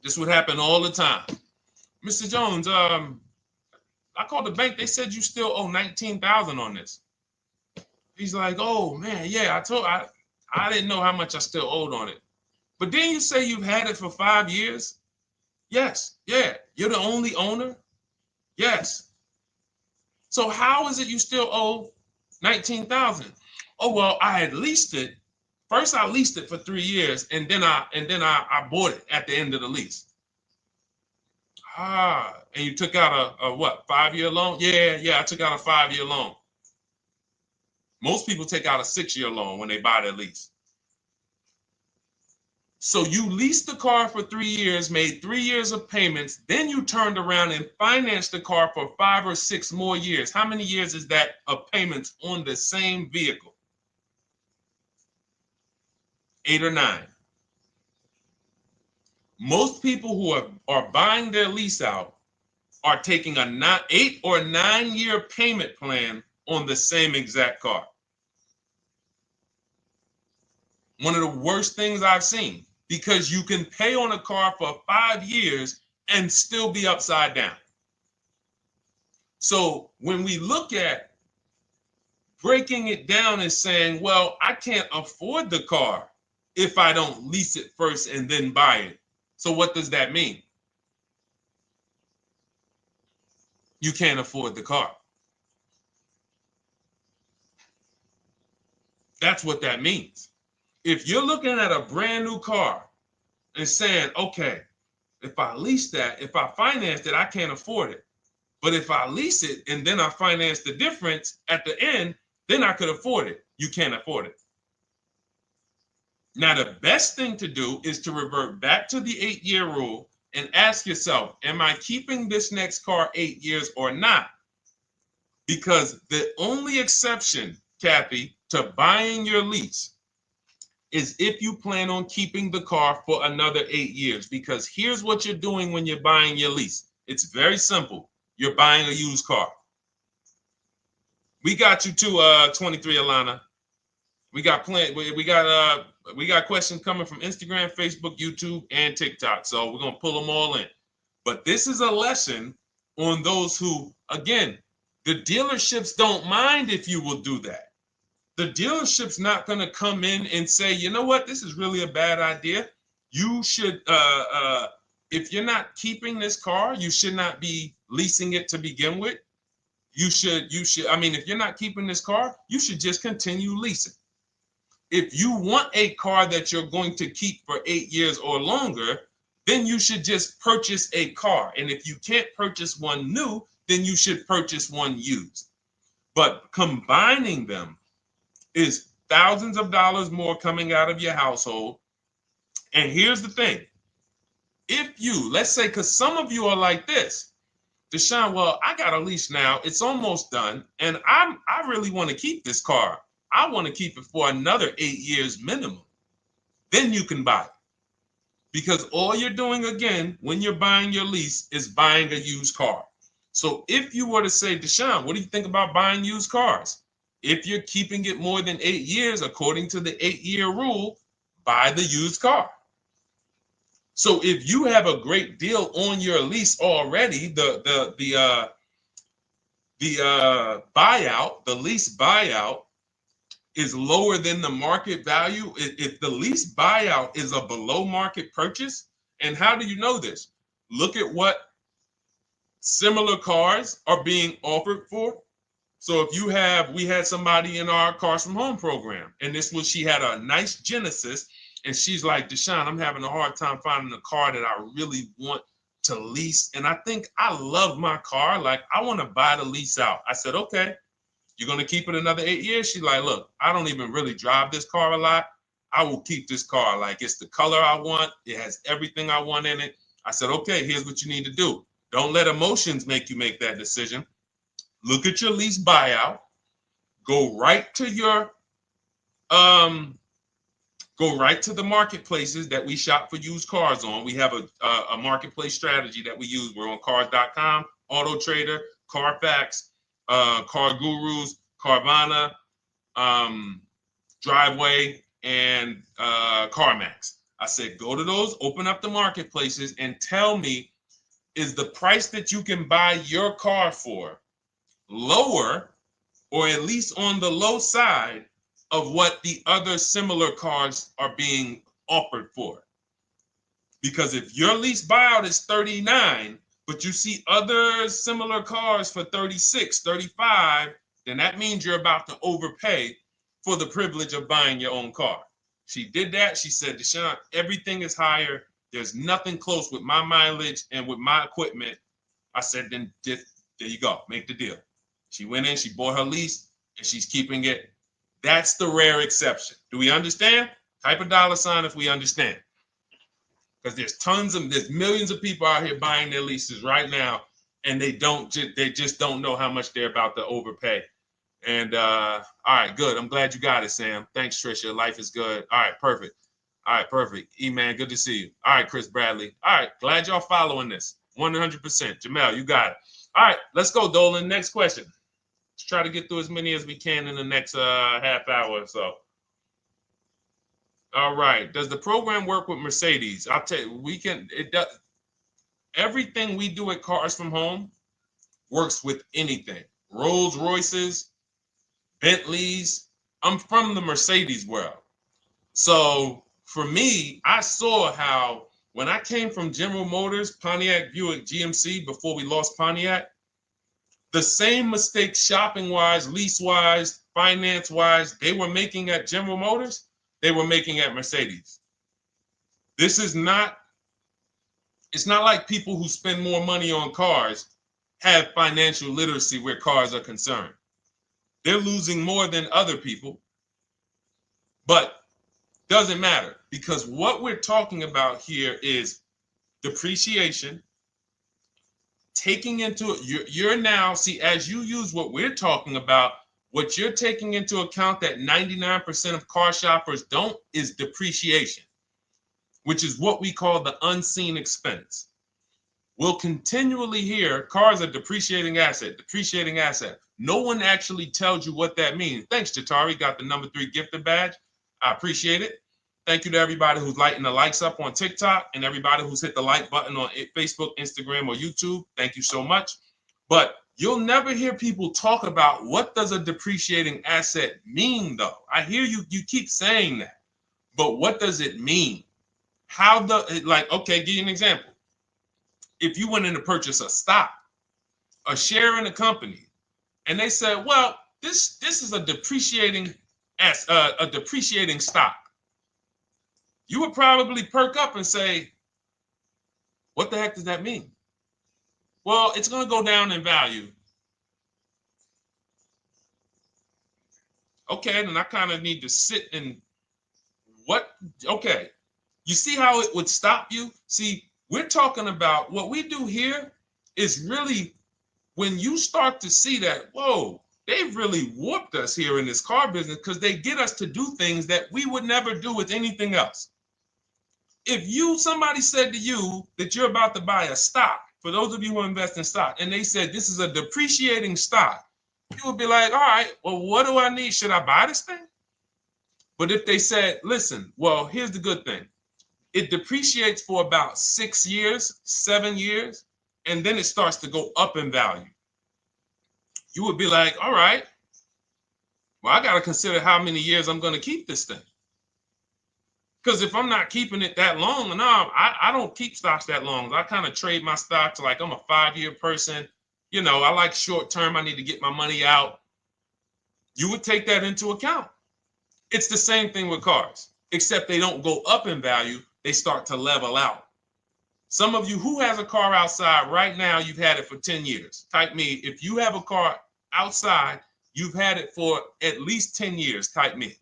This would happen all the time. Mr. Jones, I called the bank. They said you still owe 19,000 on this. He's like, oh man, yeah, I didn't know how much I still owed on it. But didn't you say you've had it for 5 years? Yes. Yeah. You're the only owner? Yes. So how is it you still owe 19,000? Oh, well, I had leased it. First I leased it for 3 years and then I bought it at the end of the lease. Ah, and you took out a what, 5-year loan? Yeah, I took out a 5-year loan. Most people take out a 6-year loan when they buy their lease. So you leased the car for 3 years, made 3 years of payments, then you turned around and financed the car for 5 or 6 more years. How many years is that of payments on the same vehicle? 8 or 9. Most people who are buying their lease out are taking a 8 or 9 year payment plan on the same exact car. One of the worst things I've seen, because you can pay on a car for 5 years and still be upside down. So when we look at breaking it down and saying, well, I can't afford the car if I don't lease it first and then buy it. So what does that mean? You can't afford the car. That's what that means. If you're looking at a brand new car and saying, okay, if I lease that, if I finance it, I can't afford it. But if I lease it and then I finance the difference at the end, then I could afford it. You can't afford it. Now, the best thing to do is to revert back to the 8-year rule and ask yourself, am I keeping this next car 8 years or not? Because the only exception, Kathy, to buying your lease is if you plan on keeping the car for another 8 years. Because here's what you're doing when you're buying your lease. It's very simple. You're buying a used car. We got you to 23, Alana. We got questions coming from Instagram, Facebook, YouTube, and TikTok. So we're gonna pull them all in. But this is a lesson on those who, again, the dealerships don't mind if you will do that. The dealership's not gonna come in and say, you know what, this is really a bad idea. You should, if you're not keeping this car, you should not be leasing it to begin with. You should, I mean, if you're not keeping this car, you should just continue leasing. If you want a car that you're going to keep for 8 years or longer, then you should just purchase a car. And if you can't purchase one new, then you should purchase one used. But combining them is thousands of dollars more coming out of your household. And here's the thing. If you, let's say, because some of you are like this, Deshone, well, I got a lease now. It's almost done. And I really want to keep this car. I want to keep it for another 8 years minimum. Then you can buy it. Because all you're doing, again, when you're buying your lease is buying a used car. So if you were to say, Deshone, what do you think about buying used cars? If you're keeping it more than 8 years, according to the 8-year rule, buy the used car. So if you have a great deal on your lease already, the buyout, the lease buyout is lower than the market value. If the lease buyout is a below market purchase, and how do you know this? Look at what similar cars are being offered for. So if you have, we had somebody in our Cars from Home program, and she had a nice Genesis, and she's like, Deshone, I'm having a hard time finding a car that I really want to lease. And I think I love my car. Like, I want to buy the lease out. I said, okay, you're going to keep it another 8 years? She's like, look, I don't even really drive this car a lot. I will keep this car. Like, it's the color I want. It has everything I want in it. I said, okay, here's what you need to do. Don't let emotions make you make that decision. Look at your lease buyout. Go right to your go right to the marketplaces that we shop for used cars on. We have a marketplace strategy that we use. We're on cars.com, Auto Trader, Carfax, Car Gurus, Carvana, Driveway, and CarMax. I said, go to those, open up the marketplaces, and tell me, is the price that you can buy your car for lower, or at least on the low side of what the other similar cars are being offered for? Because if your lease buyout is 39, but you see other similar cars for 36, 35, then that means you're about to overpay for the privilege of buying your own car. She did that. She said, Deshone, everything is higher. There's nothing close with my mileage and with my equipment. I said, then there you go. Make the deal. She went in, she bought her lease, and she's keeping it. That's the rare exception. Do we understand? Type a $sign if we understand. Because there's millions of people out here buying their leases right now, and they just don't know how much they're about to overpay. And all right, good. I'm glad you got it, Sam. Thanks, Trisha. Life is good. All right, perfect. All right, perfect. E-Man, good to see you. All right, Chris Bradley. All right, glad y'all following this. 100%. Jamel, you got it. All right, let's go, Dolan. Next question. Let's try to get through as many as we can in the next half hour or so. All right. Does the program work with Mercedes? I'll tell you, it does. Everything we do at Cars from Home works with anything. Rolls Royces, Bentleys. I'm from the Mercedes world. So for me, I saw how when I came from General Motors, Pontiac, Buick, GMC, before we lost Pontiac, the same mistakes shopping-wise, lease-wise, finance-wise, they were making at General Motors, they were making at Mercedes. It's not like people who spend more money on cars have financial literacy where cars are concerned. They're losing more than other people, but doesn't matter, because what we're talking about here is depreciation, taking into you're now, see, as you use what we're talking about, what you're taking into account that 99% of car shoppers don't is depreciation, which is what we call the unseen expense. We'll continually hear cars are depreciating asset, depreciating asset. No one actually tells you what that means. Thanks, Jatari. Got the number 3 gifted badge. I appreciate it. Thank you to everybody who's lighting the likes up on TikTok and everybody who's hit the like button on Facebook, Instagram, or YouTube. Thank you so much. But you'll never hear people talk about what does a depreciating asset mean, though. I hear you keep saying that, but what does it mean? Okay, give you an example. If you went in to purchase a stock, a share in a company, and they said, well, this is a depreciating stock, you would probably perk up and say, what the heck does that mean? Well, it's going to go down in value. Okay, then I kind of need to sit and okay. You see how it would stop you? See, we're talking about what we do here is really when you start to see that, whoa, they've really warped us here in this car business because they get us to do things that we would never do with anything else. If somebody said to you that you're about to buy a stock, for those of you who invest in stock, and they said this is a depreciating stock, you would be like, all right, well, what do I need? Should I buy this thing? But if they said, listen, well, here's the good thing. It depreciates for about 6 years, 7 years, and then it starts to go up in value. You would be like, all right, well, I got to consider how many years I'm going to keep this thing. Because if I'm not keeping it that long, no, I don't keep stocks that long. I kind of trade my stocks like I'm a 5-year person. You know, I like short term. I need to get my money out. You would take that into account. It's the same thing with cars, except they don't go up in value. They start to level out. Some of you who has a car outside right now, you've had it for 10 years. Type me. If you have a car outside, you've had it for at least 10 years. Type me.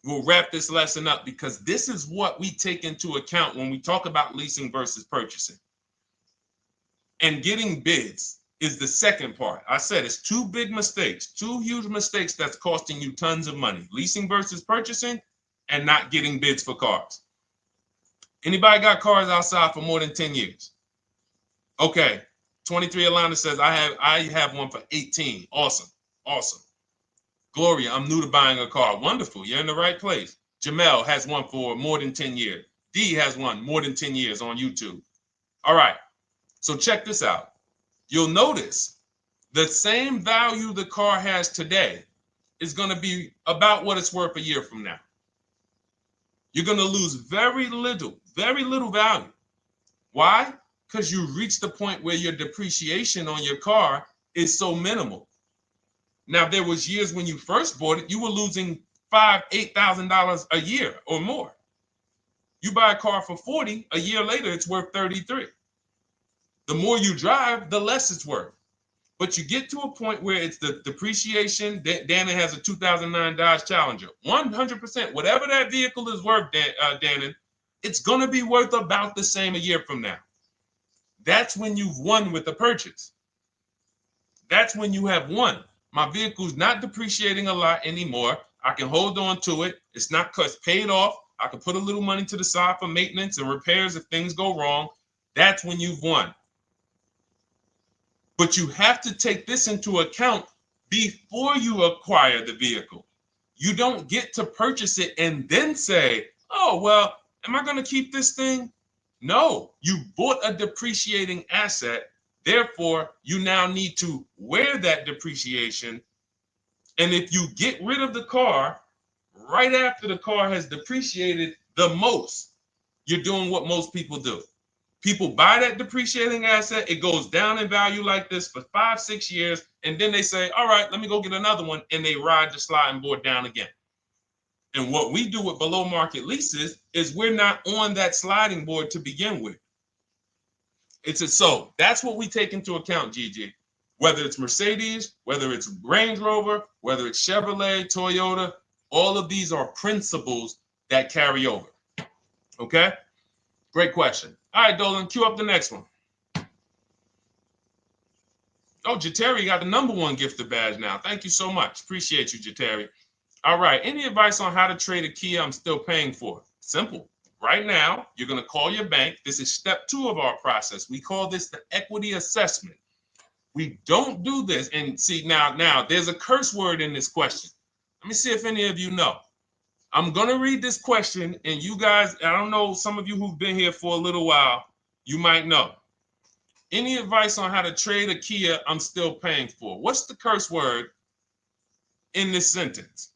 We'll wrap this lesson up because this is what we take into account when we talk about leasing versus purchasing. And getting bids is the second part. I said it's 2 big mistakes, 2 huge mistakes that's costing you tons of money. Leasing versus purchasing and not getting bids for cars. Anybody got cars outside for more than 10 years? Okay, 23 Alana says, I have one for 18. Awesome. Awesome. Gloria, I'm new to buying a car. Wonderful. You're in the right place. Jamel has one for more than 10 years. D has one more than 10 years on YouTube. All right. So check this out. You'll notice the same value the car has today is going to be about what it's worth a year from now. You're going to lose very little value. Why? Because you reach the point where your depreciation on your car is so minimal. Now, there was years when you first bought it, you were losing $5,000, $8,000 a year or more. You buy a car for 40, a year later, it's worth 33. The more you drive, the less it's worth. But you get to a point where it's the depreciation. Dannon has a 2009 Dodge Challenger. 100%, whatever that vehicle is worth, Dannon, it's going to be worth about the same a year from now. That's when you've won with the purchase. That's when you have won. My vehicle's not depreciating a lot anymore. I can hold on to it. It's not because it's paid off. I can put a little money to the side for maintenance and repairs if things go wrong. That's when you've won. But you have to take this into account before you acquire the vehicle. You don't get to purchase it and then say, oh, well, am I going to keep this thing? No, you bought a depreciating asset. Therefore, you now need to wear that depreciation. And if you get rid of the car right after the car has depreciated the most, you're doing what most people do. People buy that depreciating asset. It goes down in value like this for 5-6 years. And then they say, all right, let me go get another one. And they ride the sliding board down again. And what we do with below market leases is we're not on that sliding board to begin with. So that's what we take into account, Gigi. Whether it's Mercedes, whether it's Range Rover, whether it's Chevrolet, Toyota, all of these are principles that carry over. Okay? Great question. All right, Dolan, cue up the next one. Oh, Jateri got the #1 gifted badge now. Thank you so much. Appreciate you, Jateri. All right. Any advice on how to trade a Kia I'm still paying for? Simple. Right now, you're going to call your bank. This is step 2 of our process. We call this the equity assessment. We don't do this. And see, now there's a curse word in this question. Let me see if any of you know. I'm going to read this question, and you guys, I don't know, some of you who've been here for a little while, you might know. Any advice on how to trade a Kia I'm still paying for? What's the curse word in this sentence?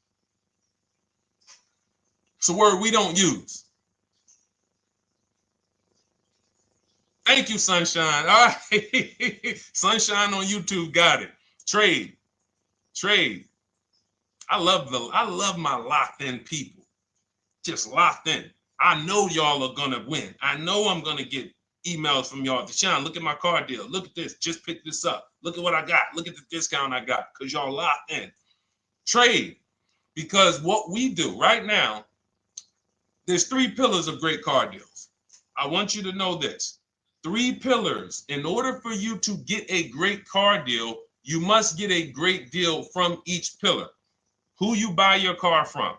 It's a word we don't use. Thank you, Sunshine. All right. Sunshine on YouTube got it. Trade. I love my locked in people. Just locked in. I know y'all are gonna win. I know I'm gonna get emails from y'all. Deshaun, look at my car deal. Look at this. Just pick this up. Look at what I got. Look at the discount I got. Because y'all locked in. Trade. Because what we do right now, there's 3 pillars of great car deals. I want you to know this. 3 pillars. In order for you to get a great car deal, you must get a great deal from each pillar. Who you buy your car from.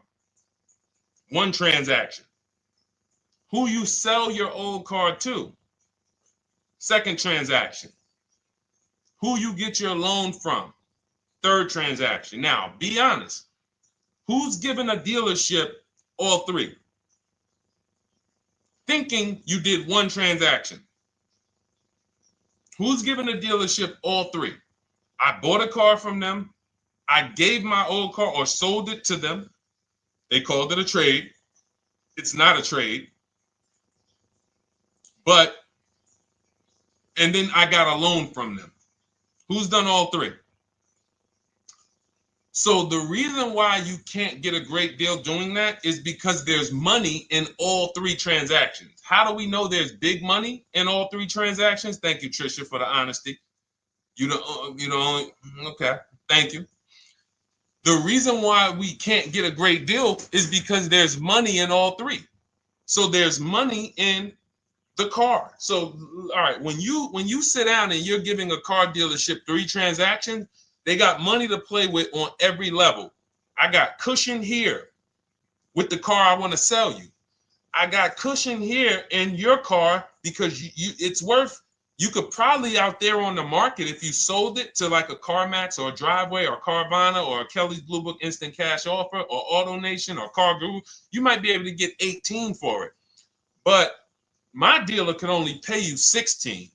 1 transaction. Who you sell your old car to. 2nd transaction. Who you get your loan from. 3rd transaction. Now, be honest. Who's giving a dealership all 3? Thinking you did 1 transaction. Who's giving a dealership all 3? I bought a car from them. I gave my old car or sold it to them. They called it a trade. It's not a trade. And then I got a loan from them. Who's done all 3? So the reason why you can't get a great deal doing that is because there's money in all 3 transactions. How do we know there's big money in all 3 transactions? Thank you, Tricia, for the honesty. You know, okay, thank you. The reason why we can't get a great deal is because there's money in all 3. So there's money in the car. So, all right, when you sit down and you're giving a car dealership 3 transactions, they got money to play with on every level. I got cushion here with the car I want to sell you. I got cushion here in your car because it's worth You could probably out there on the market, if you sold it to like a CarMax or a Driveway or Carvana or a Kelly's Blue Book Instant Cash Offer or AutoNation or Car Guru, you might be able to get 18 for it. But my dealer could only pay you 16.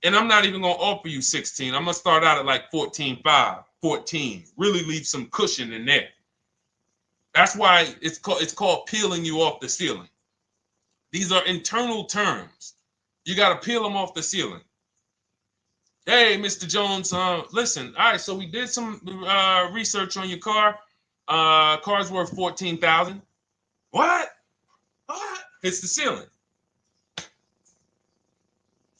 And I'm not even going to offer you 16. I'm going to start out at like 14.5, 14. Really leave some cushion in there. That's why it's called peeling you off the ceiling. These are internal terms. You got to peel them off the ceiling. Hey, Mr. Jones, listen. All right, so we did some research on your car. Car's worth $14,000. What? Hits the ceiling.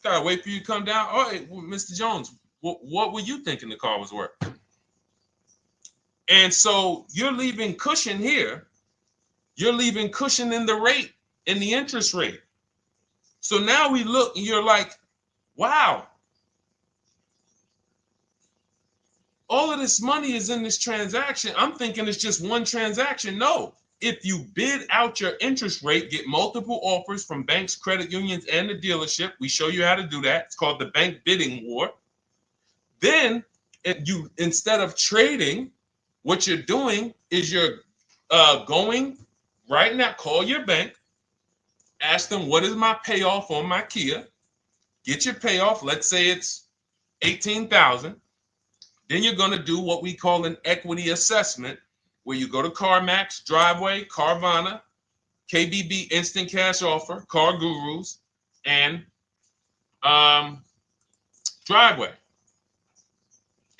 Gotta wait for you to come down. All right, well, Mr. Jones, what were you thinking the car was worth? And so you're leaving cushion here. You're leaving cushion in the rate, in the interest rate. So now we look and you're like, wow, all of this money is in this transaction. I'm thinking it's just one transaction. No, if you bid out your interest rate, get multiple offers from banks, credit unions, and the dealership. We show you how to do that. It's called the bank bidding war. Then you, instead of trading, what you're doing is you're going right now, call your bank, ask them, what is my payoff on my Kia? Get your payoff. Let's say it's $18,000. Then you're going to do what we call an equity assessment, where you go to CarMax, Driveway, Carvana, KBB Instant Cash Offer, Car Gurus, and Driveway.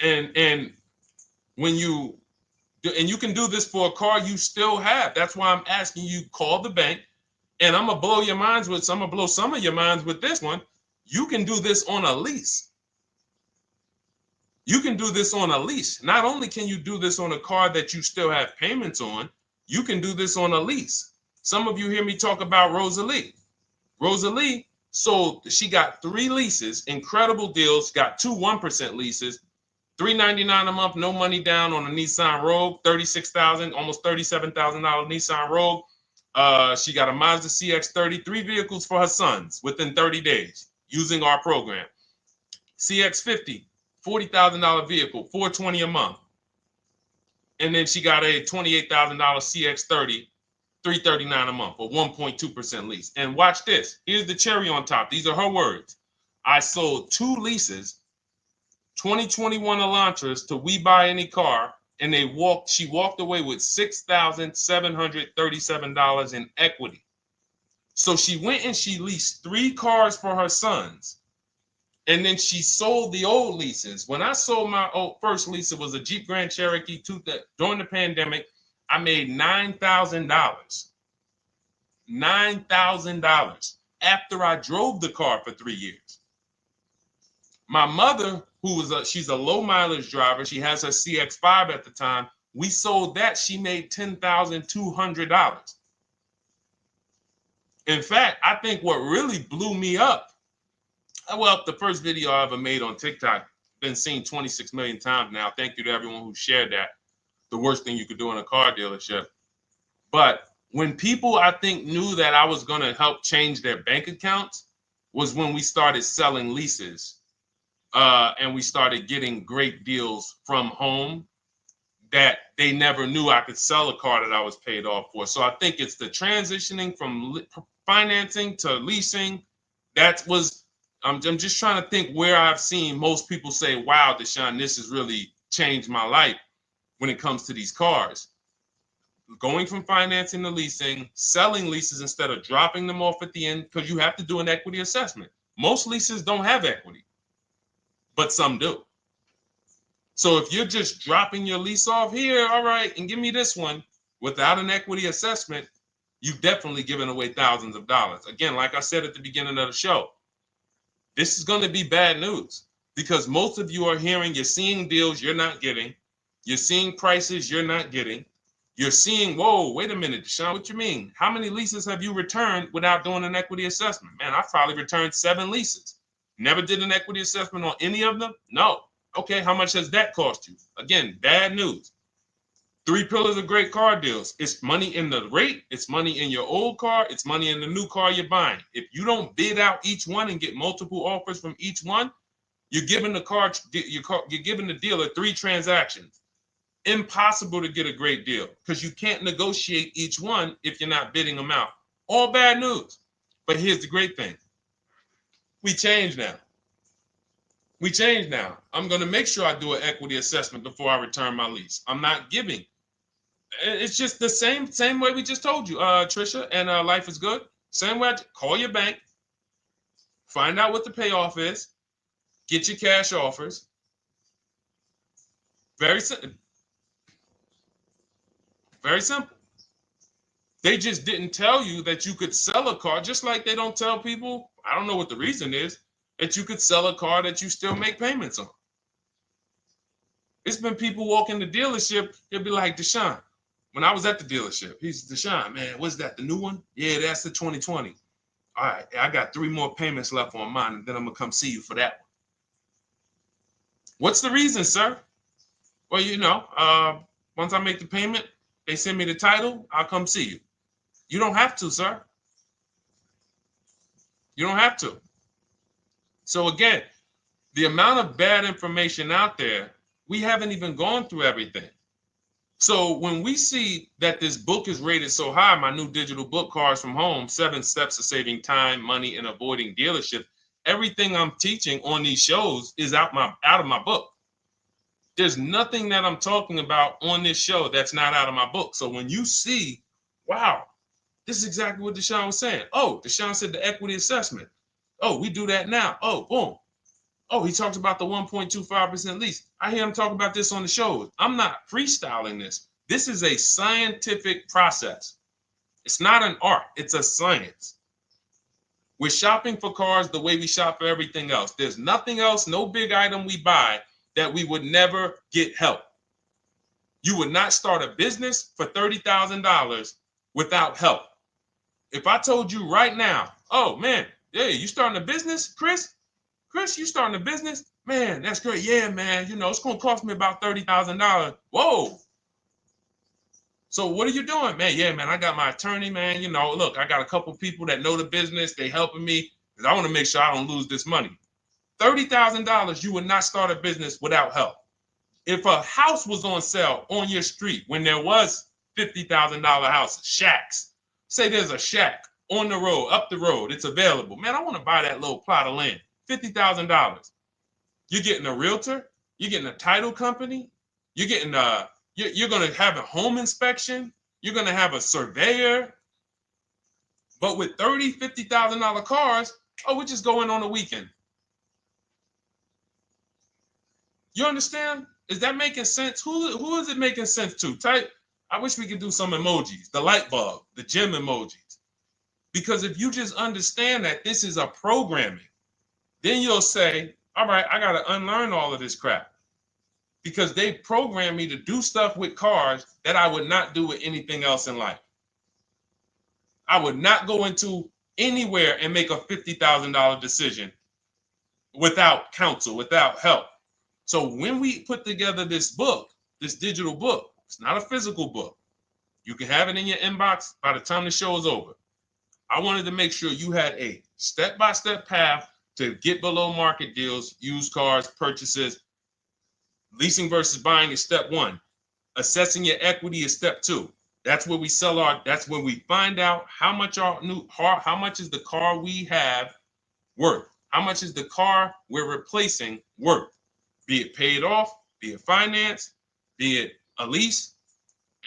And when you do, and you can do this for a car you still have. That's why I'm asking you, call the bank. And I'm gonna blow your minds with, I'm gonna blow some of your minds with this one. You can do this on a lease. You can do this on a lease. Not only can you do this on a car that you still have payments on, you can do this on a lease. Some of you hear me talk about Rosalie. Rosalie sold, she got 3 leases, incredible deals, got 2 1% leases, $399 a month, no money down on a Nissan Rogue, $36,000, almost $37,000 Nissan Rogue. She got a Mazda CX-30, 3 vehicles for her sons within 30 days using our program. CX-50, $40,000 vehicle, $420 a month. And then she got a $28,000 CX-30, $339 a month, or 1.2% lease. And watch this. Here's the cherry on top. These are her words. I sold 2 leases, 2021 Elantras, to We Buy Any Car, and she walked away with $6,737 in equity. So she went and she leased 3 cars for her sons. And then she sold the old leases. When I sold my first lease, it was a Jeep Grand Cherokee during the pandemic. I made $9,000. $9,000 after I drove the car for 3 years. My mother, she's a low mileage driver. She has her CX-5 at the time. We sold that. She made $10,200. In fact, I think what really blew me up, well, the first video I ever made on TikTok, been seen 26 million times now. Thank you to everyone who shared that. The worst thing you could do in a car dealership. But when people, I think, knew that I was going to help change their bank accounts was when we started selling leases. And we started getting great deals from home that they never knew I could sell a car that I was paid off for. So I think it's the transitioning from financing to leasing. I'm just trying to think where I've seen most people say, wow, Deshone, this has really changed my life when it comes to these cars. Going from financing to leasing, selling leases instead of dropping them off at the end, because you have to do an equity assessment. Most leases don't have equity, but some do. So if you're just dropping your lease off here, all right, and give me this one without an equity assessment, you've definitely given away thousands of dollars. Again, like I said at the beginning of the show, this is going to be bad news because most of you are you're seeing deals you're not getting. You're seeing prices you're not getting. You're seeing, whoa, wait a minute, Deshone, what you mean? How many leases have you returned without doing an equity assessment? Man, I've probably returned 7 leases. Never did an equity assessment on any of them? No. Okay, how much has that cost you? Again, bad news. Three pillars of great car deals. It's money in the rate, it's money in your old car, it's money in the new car you're buying. If you don't bid out each one and get multiple offers from each one, you're giving you're giving the dealer 3 transactions. Impossible to get a great deal because you can't negotiate each one if you're not bidding them out. All bad news. But here's the great thing. We change now. We change now. I'm going to make sure I do an equity assessment before I return my lease. I'm not giving. It's just the same way we just told you, Trisha, and Life is Good. Same way. Call your bank, find out what the payoff is, get your cash offers. Very simple. Very simple. They just didn't tell you that you could sell a car, just like they don't tell people, I don't know what the reason is, that you could sell a car that you still make payments on. It's been people walk in the dealership, they'll be like, Deshone, when I was at the dealership, he's Deshone, man, what's that, the new one? Yeah, that's the 2020. All right, I got 3 more payments left on mine, and then I'm going to come see you for that one. What's the reason, sir? Well, you know, once I make the payment, they send me the title, I'll come see you. You don't have to, sir. You don't have to. So again, the amount of bad information out there, we haven't even gone through everything. So when we see that this book is rated so high, my new digital book, Cars from Home, 7 Steps to Saving Time, Money, and Avoiding Dealership, everything I'm teaching on these shows is out of my book. There's nothing that I'm talking about on this show that's not out of my book. So when you see, wow, this is exactly what Deshone was saying. Oh, Deshone said the equity assessment. Oh, we do that now. Oh, boom. Oh, he talks about the 1.25% lease. I hear him talk about this on the shows. I'm not freestyling this. This is a scientific process. It's not an art. It's a science. We're shopping for cars the way we shop for everything else. There's nothing else, no big item we buy that we would never get help. You would not start a business for $30,000 without help. If I told you right now, oh man, yeah, you starting a business, Chris? Chris, you starting a business? Man, that's great. Yeah, man, you know, it's going to cost me about $30,000. Whoa. So what are you doing? Man, yeah, man, I got my attorney, man. You know, look, I got a couple people that know the business. They helping me because I want to make sure I don't lose this money. $30,000, you would not start a business without help. If a house was on sale on your street when there was $50,000 houses, shacks, say there's a shack on the road, up the road, it's available. Man, I want to buy that little plot of land, $50,000. You're getting a realtor, you're getting a title company, you're getting you're going to have a home inspection, you're going to have a surveyor. But with $50,000 cars, oh, we just go in on a weekend. You understand? Is that making sense? Who is it making sense to? Type. I wish we could do some emojis, the light bulb, the gym emojis. Because if you just understand that this is a programming, then you'll say, all right, I got to unlearn all of this crap. Because they programmed me to do stuff with cars that I would not do with anything else in life. I would not go into anywhere and make a $50,000 decision without counsel, without help. So when we put together this book, this digital book, it's not a physical book. You can have it in your inbox by the time the show is over. I wanted to make sure you had a step-by-step path to get below market deals, used cars, purchases. Leasing versus buying is step 1. Assessing your equity is step 2. That's where we that's where we find out how much how much is the car we have worth? How much is the car we're replacing worth? Be it paid off, be it financed, be it a lease.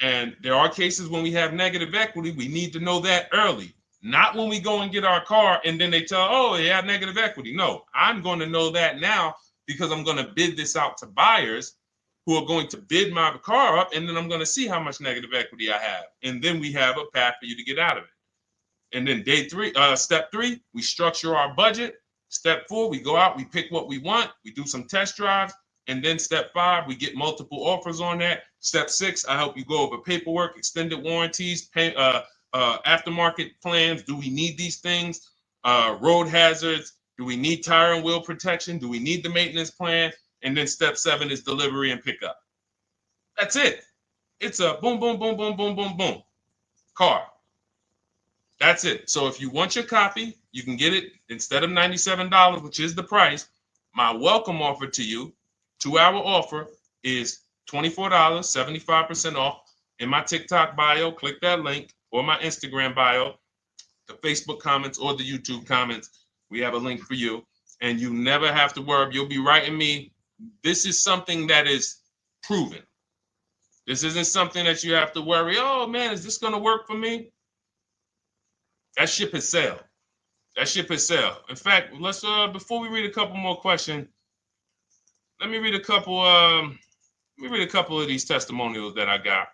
And there are cases when we have negative equity, we need to know that early. Not when we go and get our car and then they tell, oh, you have negative equity. No, I'm going to know that now because I'm going to bid this out to buyers who are going to bid my car up, and then I'm going to see how much negative equity I have. And then we have a path for you to get out of it. And then step 3, we structure our budget. Step 4, we go out, we pick what we want, we do some test drives. And then step 5, we get multiple offers on that. Step 6, I help you go over paperwork, extended warranties, aftermarket plans. Do we need these things? Road hazards. Do we need tire and wheel protection? Do we need the maintenance plan? And then step 7 is delivery and pickup. That's it. It's a boom, boom, boom, boom, boom, boom, boom car. That's it. So if you want your copy, you can get it instead of $97, which is the price. My welcome offer to you, 2-hour offer, is $24, 75% off. In my TikTok bio, click that link, or my Instagram bio, the Facebook comments or the YouTube comments. We have a link for you, and you never have to worry. You'll be writing me. This is something that is proven. This isn't something that you have to worry. Oh man, is this going to work for me? That ship has sailed. That ship has sailed. In fact, let's before we read a couple more questions, let me read a couple. Of these testimonials that I got.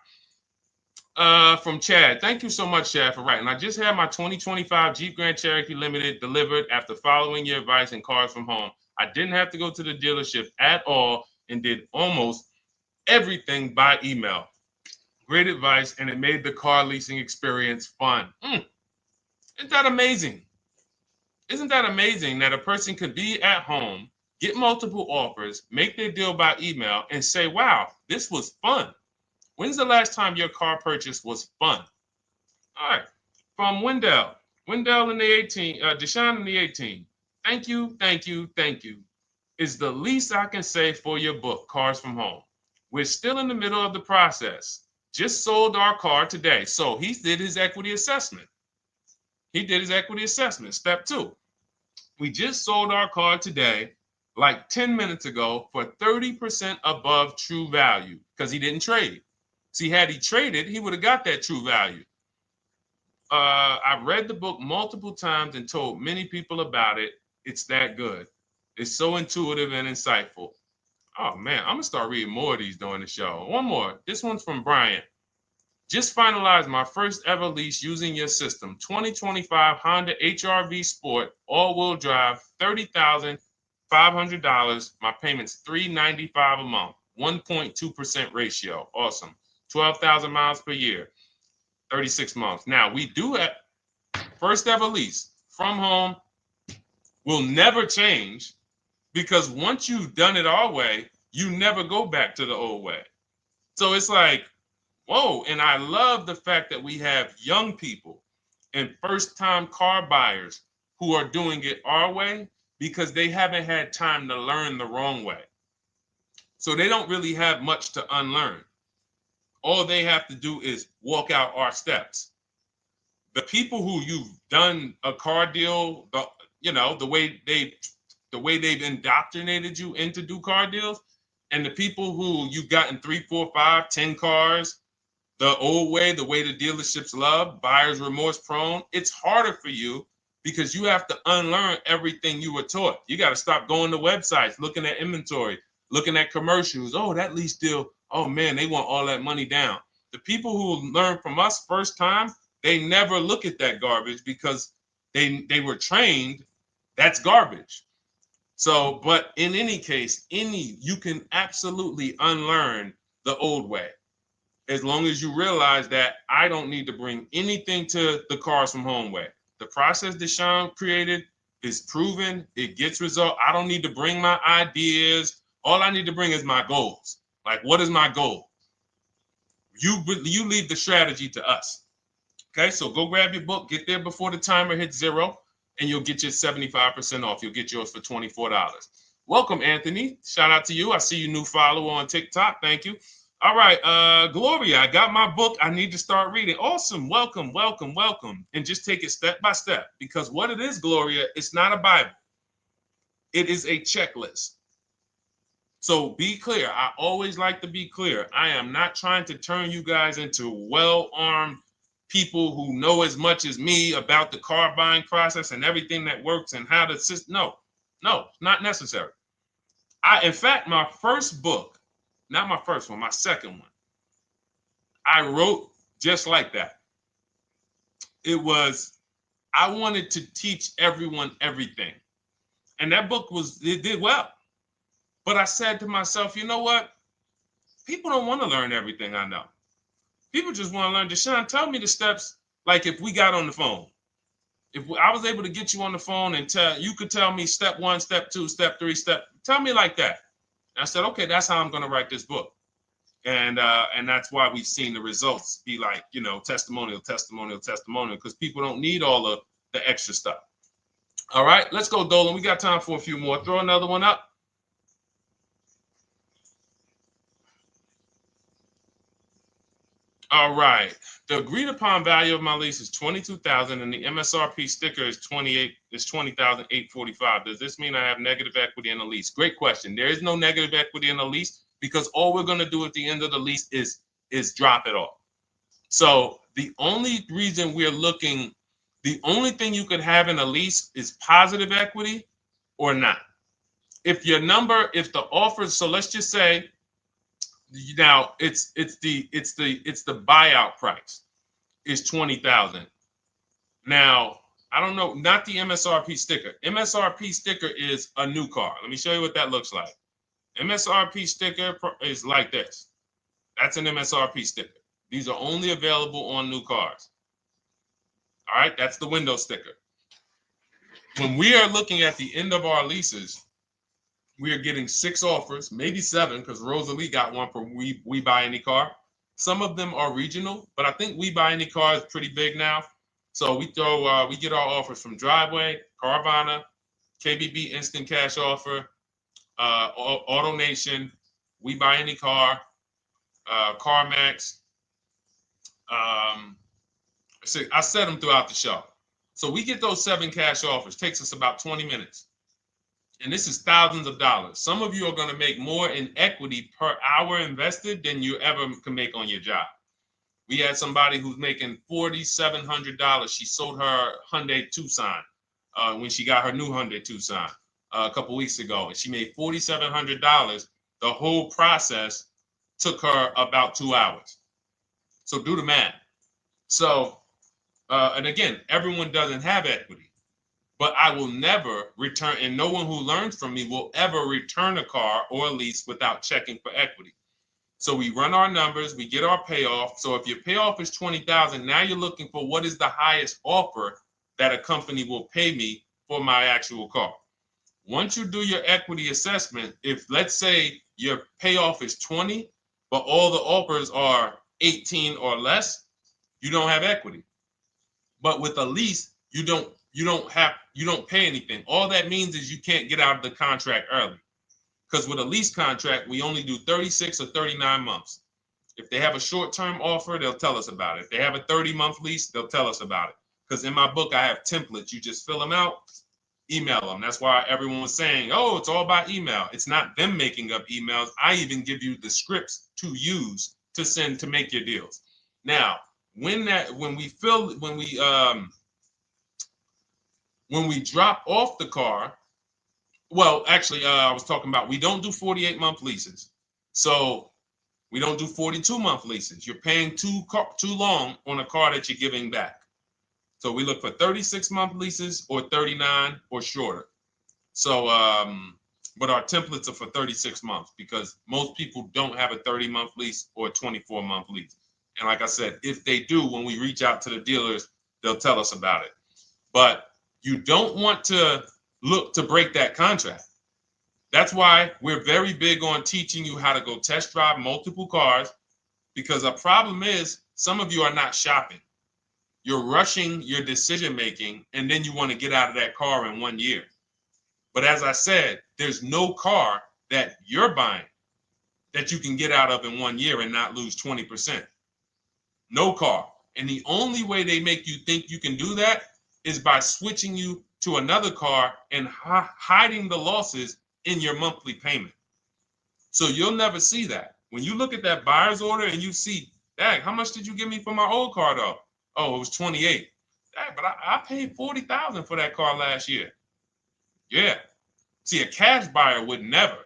From Chad. Thank you so much, Chad, for writing. I just had my 2025 Jeep Grand Cherokee Limited delivered after following your advice and Cars from Home. I didn't have to go to the dealership at all and did almost everything by email. Great advice, and it made the car leasing experience fun. Isn't that amazing? Isn't that amazing that a person could be at home, get multiple offers, make their deal by email, and say, wow, this was fun. When's the last time your car purchase was fun? All right. From Wendell. Wendell in the 18, Deshone in the 18. Thank you, thank you, thank you. Is the least I can say for your book, Cars from Home. We're still in the middle of the process. Just sold our car today. So he did his equity assessment. Step 2. We just sold our car today, like 10 minutes ago, for 30% above true value because he didn't trade. See, had he traded, he would have got that true value. I've read the book multiple times and told many people about it. It's that good. It's so intuitive and insightful. Oh, man, I'm going to start reading more of these during the show. One more. This one's from Brian. Just finalized my first ever lease using your system. 2025 Honda HR-V Sport, all-wheel drive, $30,500. My payment's $395 a month, 1.2% ratio. Awesome. 12,000 miles per year, 36 months. Now, we do have first ever lease from home. Will never change because once you've done it our way, you never go back to the old way. So it's like, whoa. And I love the fact that we have young people and first-time car buyers who are doing it our way because they haven't had time to learn the wrong way. So they don't really have much to unlearn. All they have to do is walk out our steps. The people who you've done a car deal, the way they've indoctrinated you into do car deals, and the people who you've gotten 3, 4, 5, 10 cars, the old way, the way the dealerships love, buyer's remorse prone, it's harder for you because you have to unlearn everything you were taught. You got to stop going to websites, looking at inventory, looking at commercials. Oh, that lease deal. Oh man, they want all that money down. The people who learn from us first time, they never look at that garbage because they were trained that's garbage. So, but in any case, you can absolutely unlearn the old way. As long as you realize that I don't need to bring anything to the Cars from Home way. The process Deshone created is proven. It gets result. I don't need to bring my ideas. All I need to bring is my goals. Like, what is my goal? You leave the strategy to us. Okay, so go grab your book, get there before the timer hits 0, and you'll get your 75% off. You'll get yours for $24. Welcome, Anthony. Shout out to you. I see you new follower on TikTok. Thank you. All right, Gloria, I got my book. I need to start reading. Awesome. Welcome, welcome, welcome. And just take it step by step because what it is, Gloria, it's not a Bible. It is a checklist. So be clear. I always like to be clear. I am not trying to turn you guys into well-armed people who know as much as me about the car buying process and everything that works and how to assist. No, not necessary. In fact, my first book, not my first one, my second one, I wrote just like that. I wanted to teach everyone everything. And that book it did well. But I said to myself, you know what? People don't want to learn everything I know. People just want to learn. Deshone, tell me the steps. Like if we got on the phone, if I was able to get you on the phone and you could tell me step 1, step 2, step 3, tell me like that. And I said, okay, that's how I'm going to write this book. And that's why we've seen the results be like, you know, testimonial, because people don't need all of the extra stuff. All right, let's go, Dolan. We got time for a few more. Throw another one up. All right. The agreed upon value of my lease is $22,000, and the MSRP sticker is $20,845. Does this mean I have negative equity in the lease? Great question. There is no negative equity in the lease because all we're going to do at the end of the lease is drop it off. So the only reason we're looking, the only thing you could have in a lease is positive equity or not. If your number, if the offer, so let's just say now it's the buyout price is 20,000. Now, I don't know, not the MSRP sticker. MSRP sticker is a new car. Let me show you what that looks like. MSRP sticker is like this. That's an MSRP sticker. These are only available on new cars. All right, that's the window sticker. When we are looking at the end of our leases, we are getting 6 offers, maybe 7, because Rosalie got one for We Buy Any Car. Some of them are regional, but I think We Buy Any Car is pretty big now. So we get our offers from Driveway, Carvana, KBB Instant Cash Offer, AutoNation, We Buy Any Car, CarMax. So I set them throughout the show. So we get those 7 cash offers. Takes us about 20 minutes. And this is thousands of dollars. Some of you are going to make more in equity per hour invested than you ever can make on your job. We had somebody who's making $4,700. She sold her Hyundai Tucson when she got her new Hyundai Tucson a couple weeks ago. And she made $4,700. The whole process took her about 2 hours. So do the math. So, and again, everyone doesn't have equity. But I will never return, and no one who learns from me will ever return a car or a lease without checking for equity. So we run our numbers, we get our payoff. So if your payoff is $20,000, now you're looking for what is the highest offer that a company will pay me for my actual car. Once you do your equity assessment, if let's say your payoff is 20, but all the offers are 18 or less, you don't have equity. But with a lease, you don't pay anything. All that means is you can't get out of the contract early. Because with a lease contract, we only do 36 or 39 months. If they have a short-term offer, they'll tell us about it. If they have a 30-month lease, they'll tell us about it. Because in my book, I have templates. You just fill them out, email them. That's why everyone was saying, oh, it's all by email. It's not them making up emails. I even give you the scripts to use to send to make your deals. Now, when we drop off the car, well, actually, I was talking about we don't do 48-month leases. So we don't do 42-month leases. You're paying too long on a car that you're giving back. So we look for 36-month leases or 39 or shorter. So, but our templates are for 36 months because most people don't have a 30-month lease or a 24-month lease. And like I said, if they do, when we reach out to the dealers, they'll tell us about it. But you don't want to look to break that contract. That's why we're very big on teaching you how to go test drive multiple cars, because a problem is some of you are not shopping. You're rushing your decision making, and then you want to get out of that car in 1 year. But as I said, there's no car that you're buying that you can get out of in 1 year and not lose 20%. No car. And the only way they make you think you can do that is by switching you to another car and hiding the losses in your monthly payment. So you'll never see that. When you look at that buyer's order and you see, dang, how much did you give me for my old car though? Oh, it was 28. Dang, but I paid 40,000 for that car last year. Yeah. See, a cash buyer would never.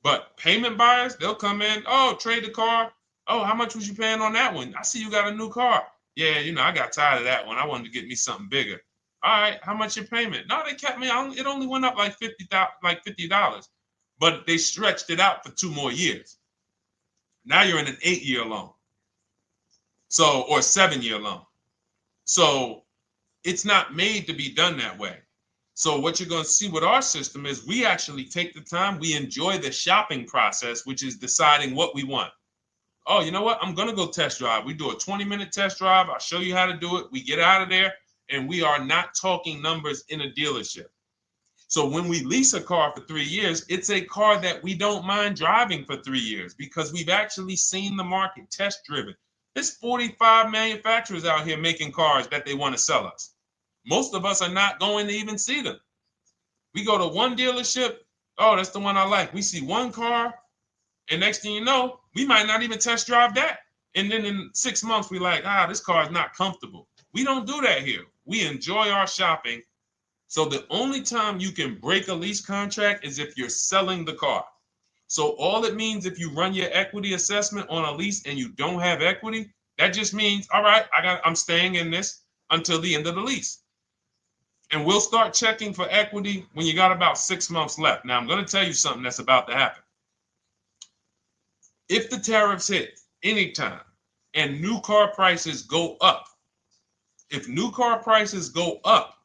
But payment buyers, they'll come in, oh, trade the car. Oh, how much was you paying on that one? I see you got a new car. Yeah, I got tired of that one. I wanted to get me something bigger. All right, how much your payment? No, they kept me on. It only went up like $50, but they stretched it out for 2 more years. Now you're in an 8-year loan. So, or 7-year loan. So it's not made to be done that way. So what you're going to see with our system is we actually take the time, we enjoy the shopping process, which is deciding what we want. Oh, you know what? I'm going to go test drive. We do a 20-minute test drive. I'll show you how to do it. We get out of there, and we are not talking numbers in a dealership. So when we lease a car for 3 years, it's a car that we don't mind driving for 3 years because we've actually seen the market, test driven. There's 45 manufacturers out here making cars that they want to sell us. Most of us are not going to even see them. We go to one dealership. Oh, that's the one I like. We see one car, and next thing you know, we might not even test drive that. And then in 6 months, we're like, this car is not comfortable. We don't do that here. We enjoy our shopping. So the only time you can break a lease contract is if you're selling the car. So all it means if you run your equity assessment on a lease and you don't have equity, that just means, all right, I'm staying in this until the end of the lease. And we'll start checking for equity when you got about 6 months left. Now, I'm going to tell you something that's about to happen. If the tariffs hit anytime and new car prices go up, if new car prices go up,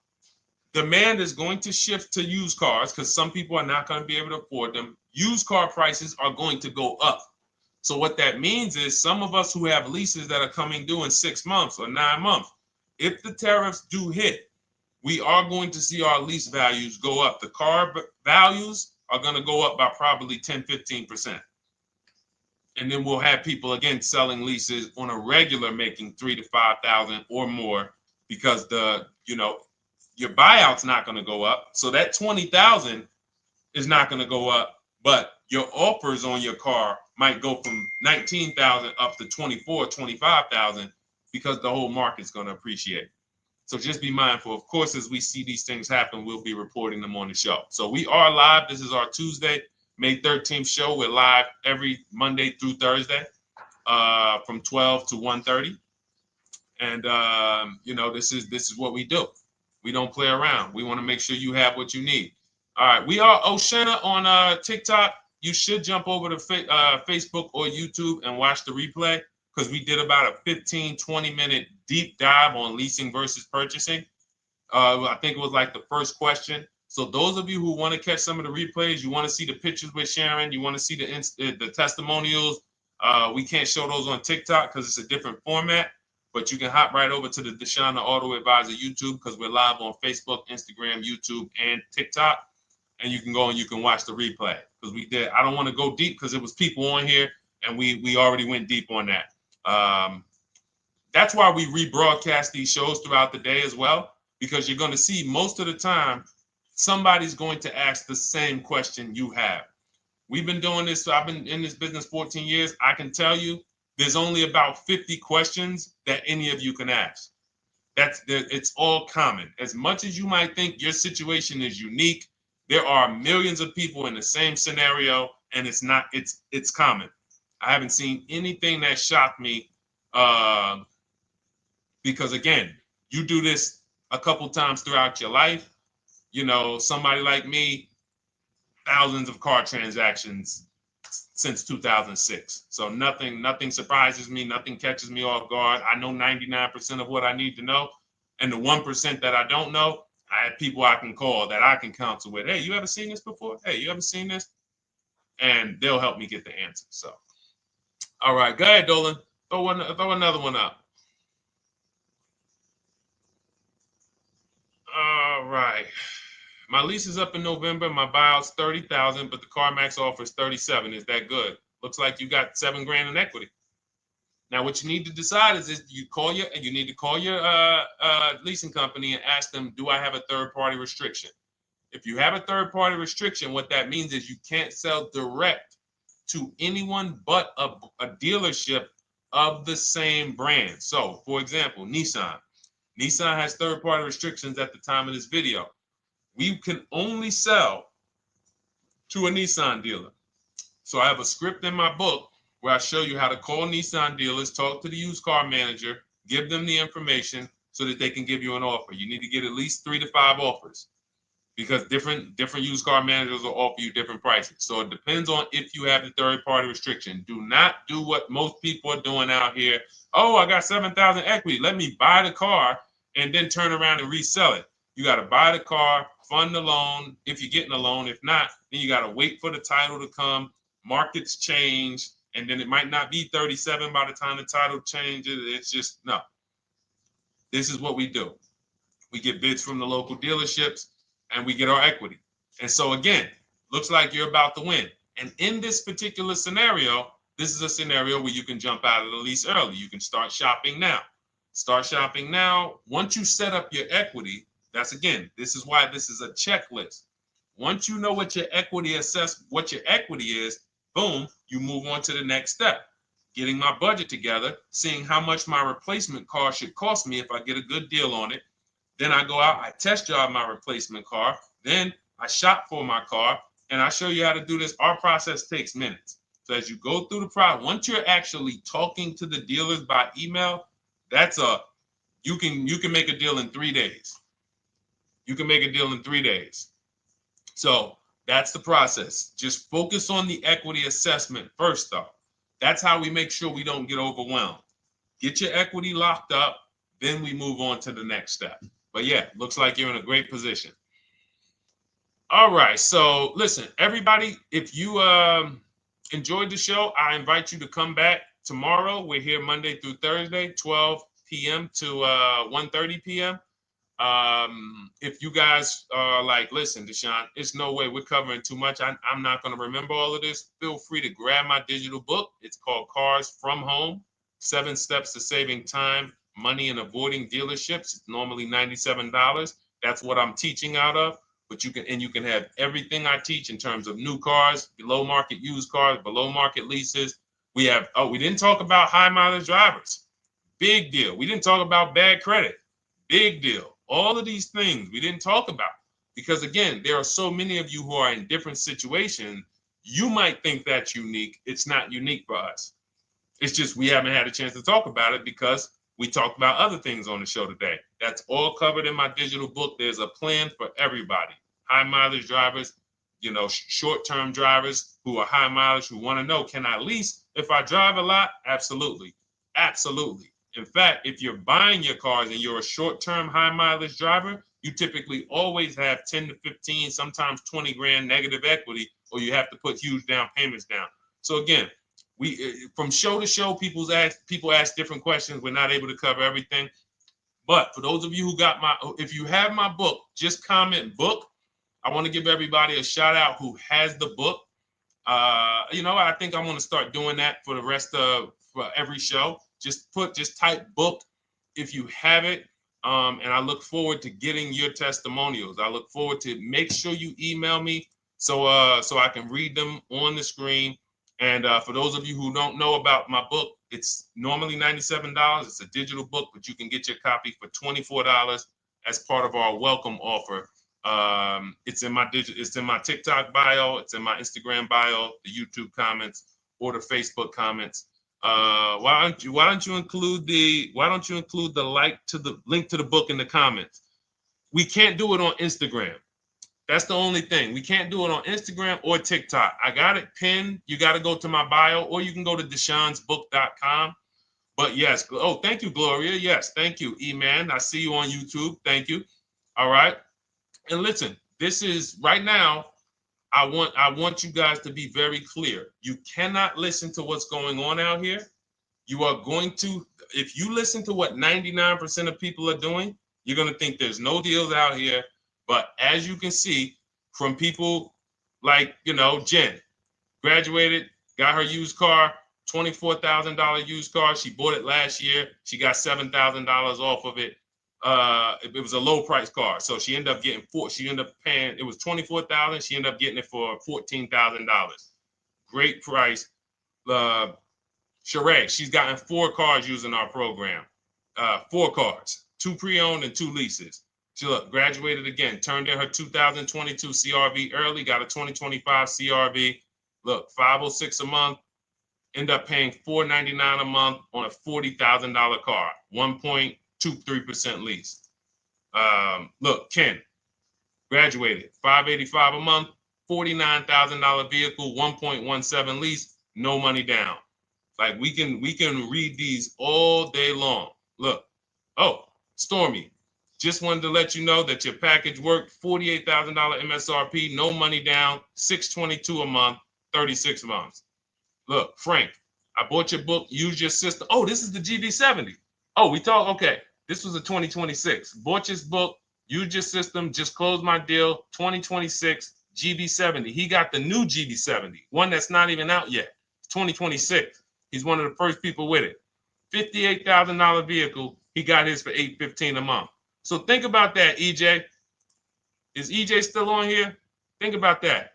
demand is going to shift to used cars because some people are not going to be able to afford them. Used car prices are going to go up. So what that means is some of us who have leases that are coming due in 6 months or 9 months, if the tariffs do hit, we are going to see our lease values go up. The car values are going to go up by probably 10, 15%. And then we'll have people, again, selling leases on a regular making 3,000 to 5,000 or more because your buyout's not going to go up. So that 20,000 is not going to go up, but your offers on your car might go from 19,000 up to 24, 25,000 because the whole market's going to appreciate. So just be mindful. Of course, as we see these things happen, we'll be reporting them on the show. So we are live. This is our Tuesday, May 13th show. We're live every Monday through Thursday from 12 to 1:30. And, this is what we do. We don't play around. We want to make sure you have what you need. All right. We are Oshena on TikTok. You should jump over to Facebook or YouTube and watch the replay because we did about a 15, 20-minute deep dive on leasing versus purchasing. I think it was like the first question. So those of you who want to catch some of the replays, you want to see the pictures with Sharon, you want to see the testimonials, we can't show those on TikTok because it's a different format. But you can hop right over to the Deshone the Auto Advisor YouTube because we're live on Facebook, Instagram, YouTube, and TikTok. And you can go and you can watch the replay because we did. I don't want to go deep because it was people on here and we already went deep on that. That's why we rebroadcast these shows throughout the day as well, because you're going to see most of the time somebody's going to ask the same question you have. We've been doing this. So I've been in this business 14 years. I can tell you there's only about 50 questions that any of you can ask. It's all common. As much as you might think your situation is unique, there are millions of people in the same scenario, and it's common. I haven't seen anything that shocked me because, again, you do this a couple times throughout your life. Somebody like me, thousands of car transactions since 2006. So nothing surprises me. Nothing catches me off guard. I know 99% of what I need to know. And the 1% that I don't know, I have people I can call that I can counsel with. Hey, you ever seen this before? Hey, you ever seen this? And they'll help me get the answer. So, all right, go ahead, Dolan. Throw another one up. All right. My lease is up in November. My buyout's $30,000, but the CarMax offers $37,000. Is that good? Looks like you got $7,000 in equity. Now, what you need to decide is you need to call your leasing company and ask them, do I have a third-party restriction? If you have a third-party restriction, what that means is you can't sell direct to anyone but a dealership of the same brand. So, for example, Nissan. Nissan has third-party restrictions at the time of this video. We can only sell to a Nissan dealer. So I have a script in my book where I show you how to call Nissan dealers, talk to the used car manager, give them the information so that they can give you an offer. You need to get at least 3 to 5 offers because different used car managers will offer you different prices. So it depends on if you have the third-party restriction. Do not do what most people are doing out here. Oh, I got $7,000 equity. Let me buy the car and then turn around and resell it. You got to buy the car, fund the loan if you're getting a loan. If not, then you got to wait for the title to come. Markets change, and then it might not be 37 by the time the title changes. It's just, no. This is what we do. We get bids from the local dealerships, and we get our equity. And so again, looks like you're about to win. And in this particular scenario, this is a scenario where you can jump out of the lease early. You can start shopping now. Start shopping now. Once you set up your equity, this is why this is a checklist. Once you know what your equity is, boom, you move on to the next step. Getting my budget together, seeing how much my replacement car should cost me if I get a good deal on it. Then I go out, I test drive my replacement car. Then I shop for my car, and I show you how to do this. Our process takes minutes. So as you go through the process, once you're actually talking to the dealers by email, you can make a deal in 3 days. You can make a deal in 3 days. So that's the process. Just focus on the equity assessment first, though. That's how we make sure we don't get overwhelmed. Get your equity locked up, then we move on to the next step. But yeah, looks like you're in a great position. All right, so listen, everybody, if you enjoyed the show, I invite you to come back tomorrow. We're here Monday through Thursday, 12 p.m. to 1:30 p.m. If you guys are like, listen, Deshone, it's no way we're covering too much. I'm not going to remember all of this. Feel free to grab my digital book. It's called Cars from Home, 7 Steps to Saving Time, Money, and Avoiding Dealerships. It's normally $97. That's what I'm teaching out of. But you can have everything I teach in terms of new cars, below market used cars, below market leases. We didn't talk about high mileage drivers. Big deal. We didn't talk about bad credit. Big deal. All of these things we didn't talk about because, again, there are so many of you who are in different situations. You might think that's unique. It's not unique for us. It's just we haven't had a chance to talk about it because we talked about other things on the show today. That's all covered in my digital book. There's a plan for everybody. High mileage drivers, short-term drivers who are high mileage, who want to know, can I lease if I drive a lot? Absolutely. Absolutely. In fact, if you're buying your cars and you're a short-term high mileage driver, you typically always have 10 to 15, sometimes 20 grand negative equity, or you have to put huge down payments down. So again, from show to show, people ask different questions. We're not able to cover everything. But for those of you if you have my book, just comment book. I want to give everybody a shout out who has the book. I think I'm going to start doing that for the rest of for every show. Just type book if you have it. And I look forward to getting your testimonials. I look forward to make sure you email me so I can read them on the screen. And for those of you who don't know about my book, it's normally $97. It's a digital book, but you can get your copy for $24 as part of our welcome offer. It's in my TikTok bio, it's in my Instagram bio, the YouTube comments, or the Facebook comments. Why don't you include the link to the book in the comments? We can't do it on Instagram. That's the only thing. We can't do it on Instagram or TikTok. I got it pinned. You got to go to my bio, or you can go to deshonesbook.com. But yes, thank you, Gloria. Yes, thank you, E-Man. I see you on YouTube. Thank you. All right. And listen, this is right now. I want you guys to be very clear. You cannot listen to what's going on out here. You are going to, if you listen to what 99% of people are doing, you're going to think there's no deals out here. But as you can see from people like, Jen, graduated, got her used car, $24,000 used car. She bought it last year. She got $7,000 off of it. It was a low price car. So she ended up getting paying, it was $24,000. She ended up getting it for $14,000. Great price. Sheree, she's gotten 4 cars using our program. 4 cars, 2 pre-owned and 2 leases. She graduated again, turned in her 2022 CRV early, got a 2025 CRV. Look, $506 a month, end up paying $499 a month on a $40,000 car, 1.23% lease. Look, Ken, graduated, $585 a month, $49,000 vehicle, 1.17 lease, no money down. Like we can read these all day long. Look, Stormy, Just wanted to let you know that your package worked. $48,000 MSRP, no money down, $622 a month, 36 months. Look, Frank, I bought your book, Use Your System. Oh, this is the GB70. Oh, we talked, okay. This was a 2026. Bought this book, Use Your System, just closed my deal, 2026, GB70. He got the new GB70, one that's not even out yet. It's 2026. He's one of the first people with it. $58,000 vehicle. He got his for $815 a month. So think about that, EJ. Is EJ still on here? Think about that.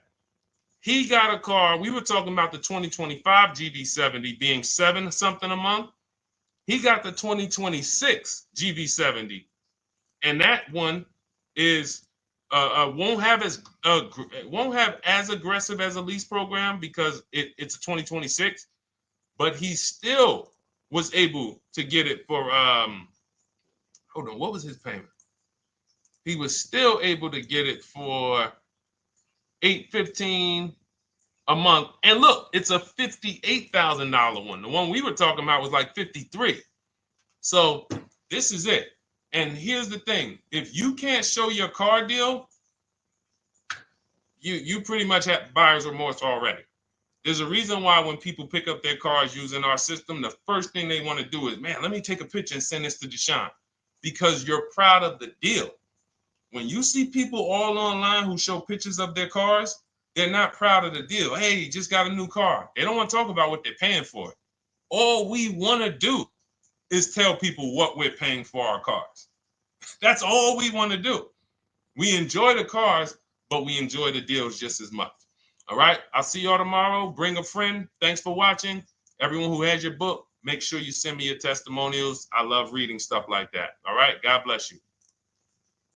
He got a car. We were talking about the 2025 GB70 being $7 something a month. He got the 2026 GB70, and that one is won't have as aggressive as a lease program because it's a 2026, but he still was able to get it for hold on, what was his payment? He was still able to get it for $815 a month. And look, it's a $58,000 one. The one we were talking about was like 53. So this is it. And here's the thing. If you can't show your car deal, you pretty much have buyer's remorse already. There's a reason why when people pick up their cars using our system, the first thing they want to do is, man, let me take a picture and send this to Deshone, because you're proud of the deal. When you see people all online who show pictures of their cars, they're not proud of the deal. Hey, just got a new car. They don't want to talk about what they're paying for it. All we want to do is tell people what we're paying for our cars. That's all we want to do. We enjoy the cars, but we enjoy the deals just as much. All right. I'll see y'all tomorrow. Bring a friend. Thanks for watching. Everyone who has your book, make sure you send me your testimonials. I love reading stuff like that. All right. God bless you.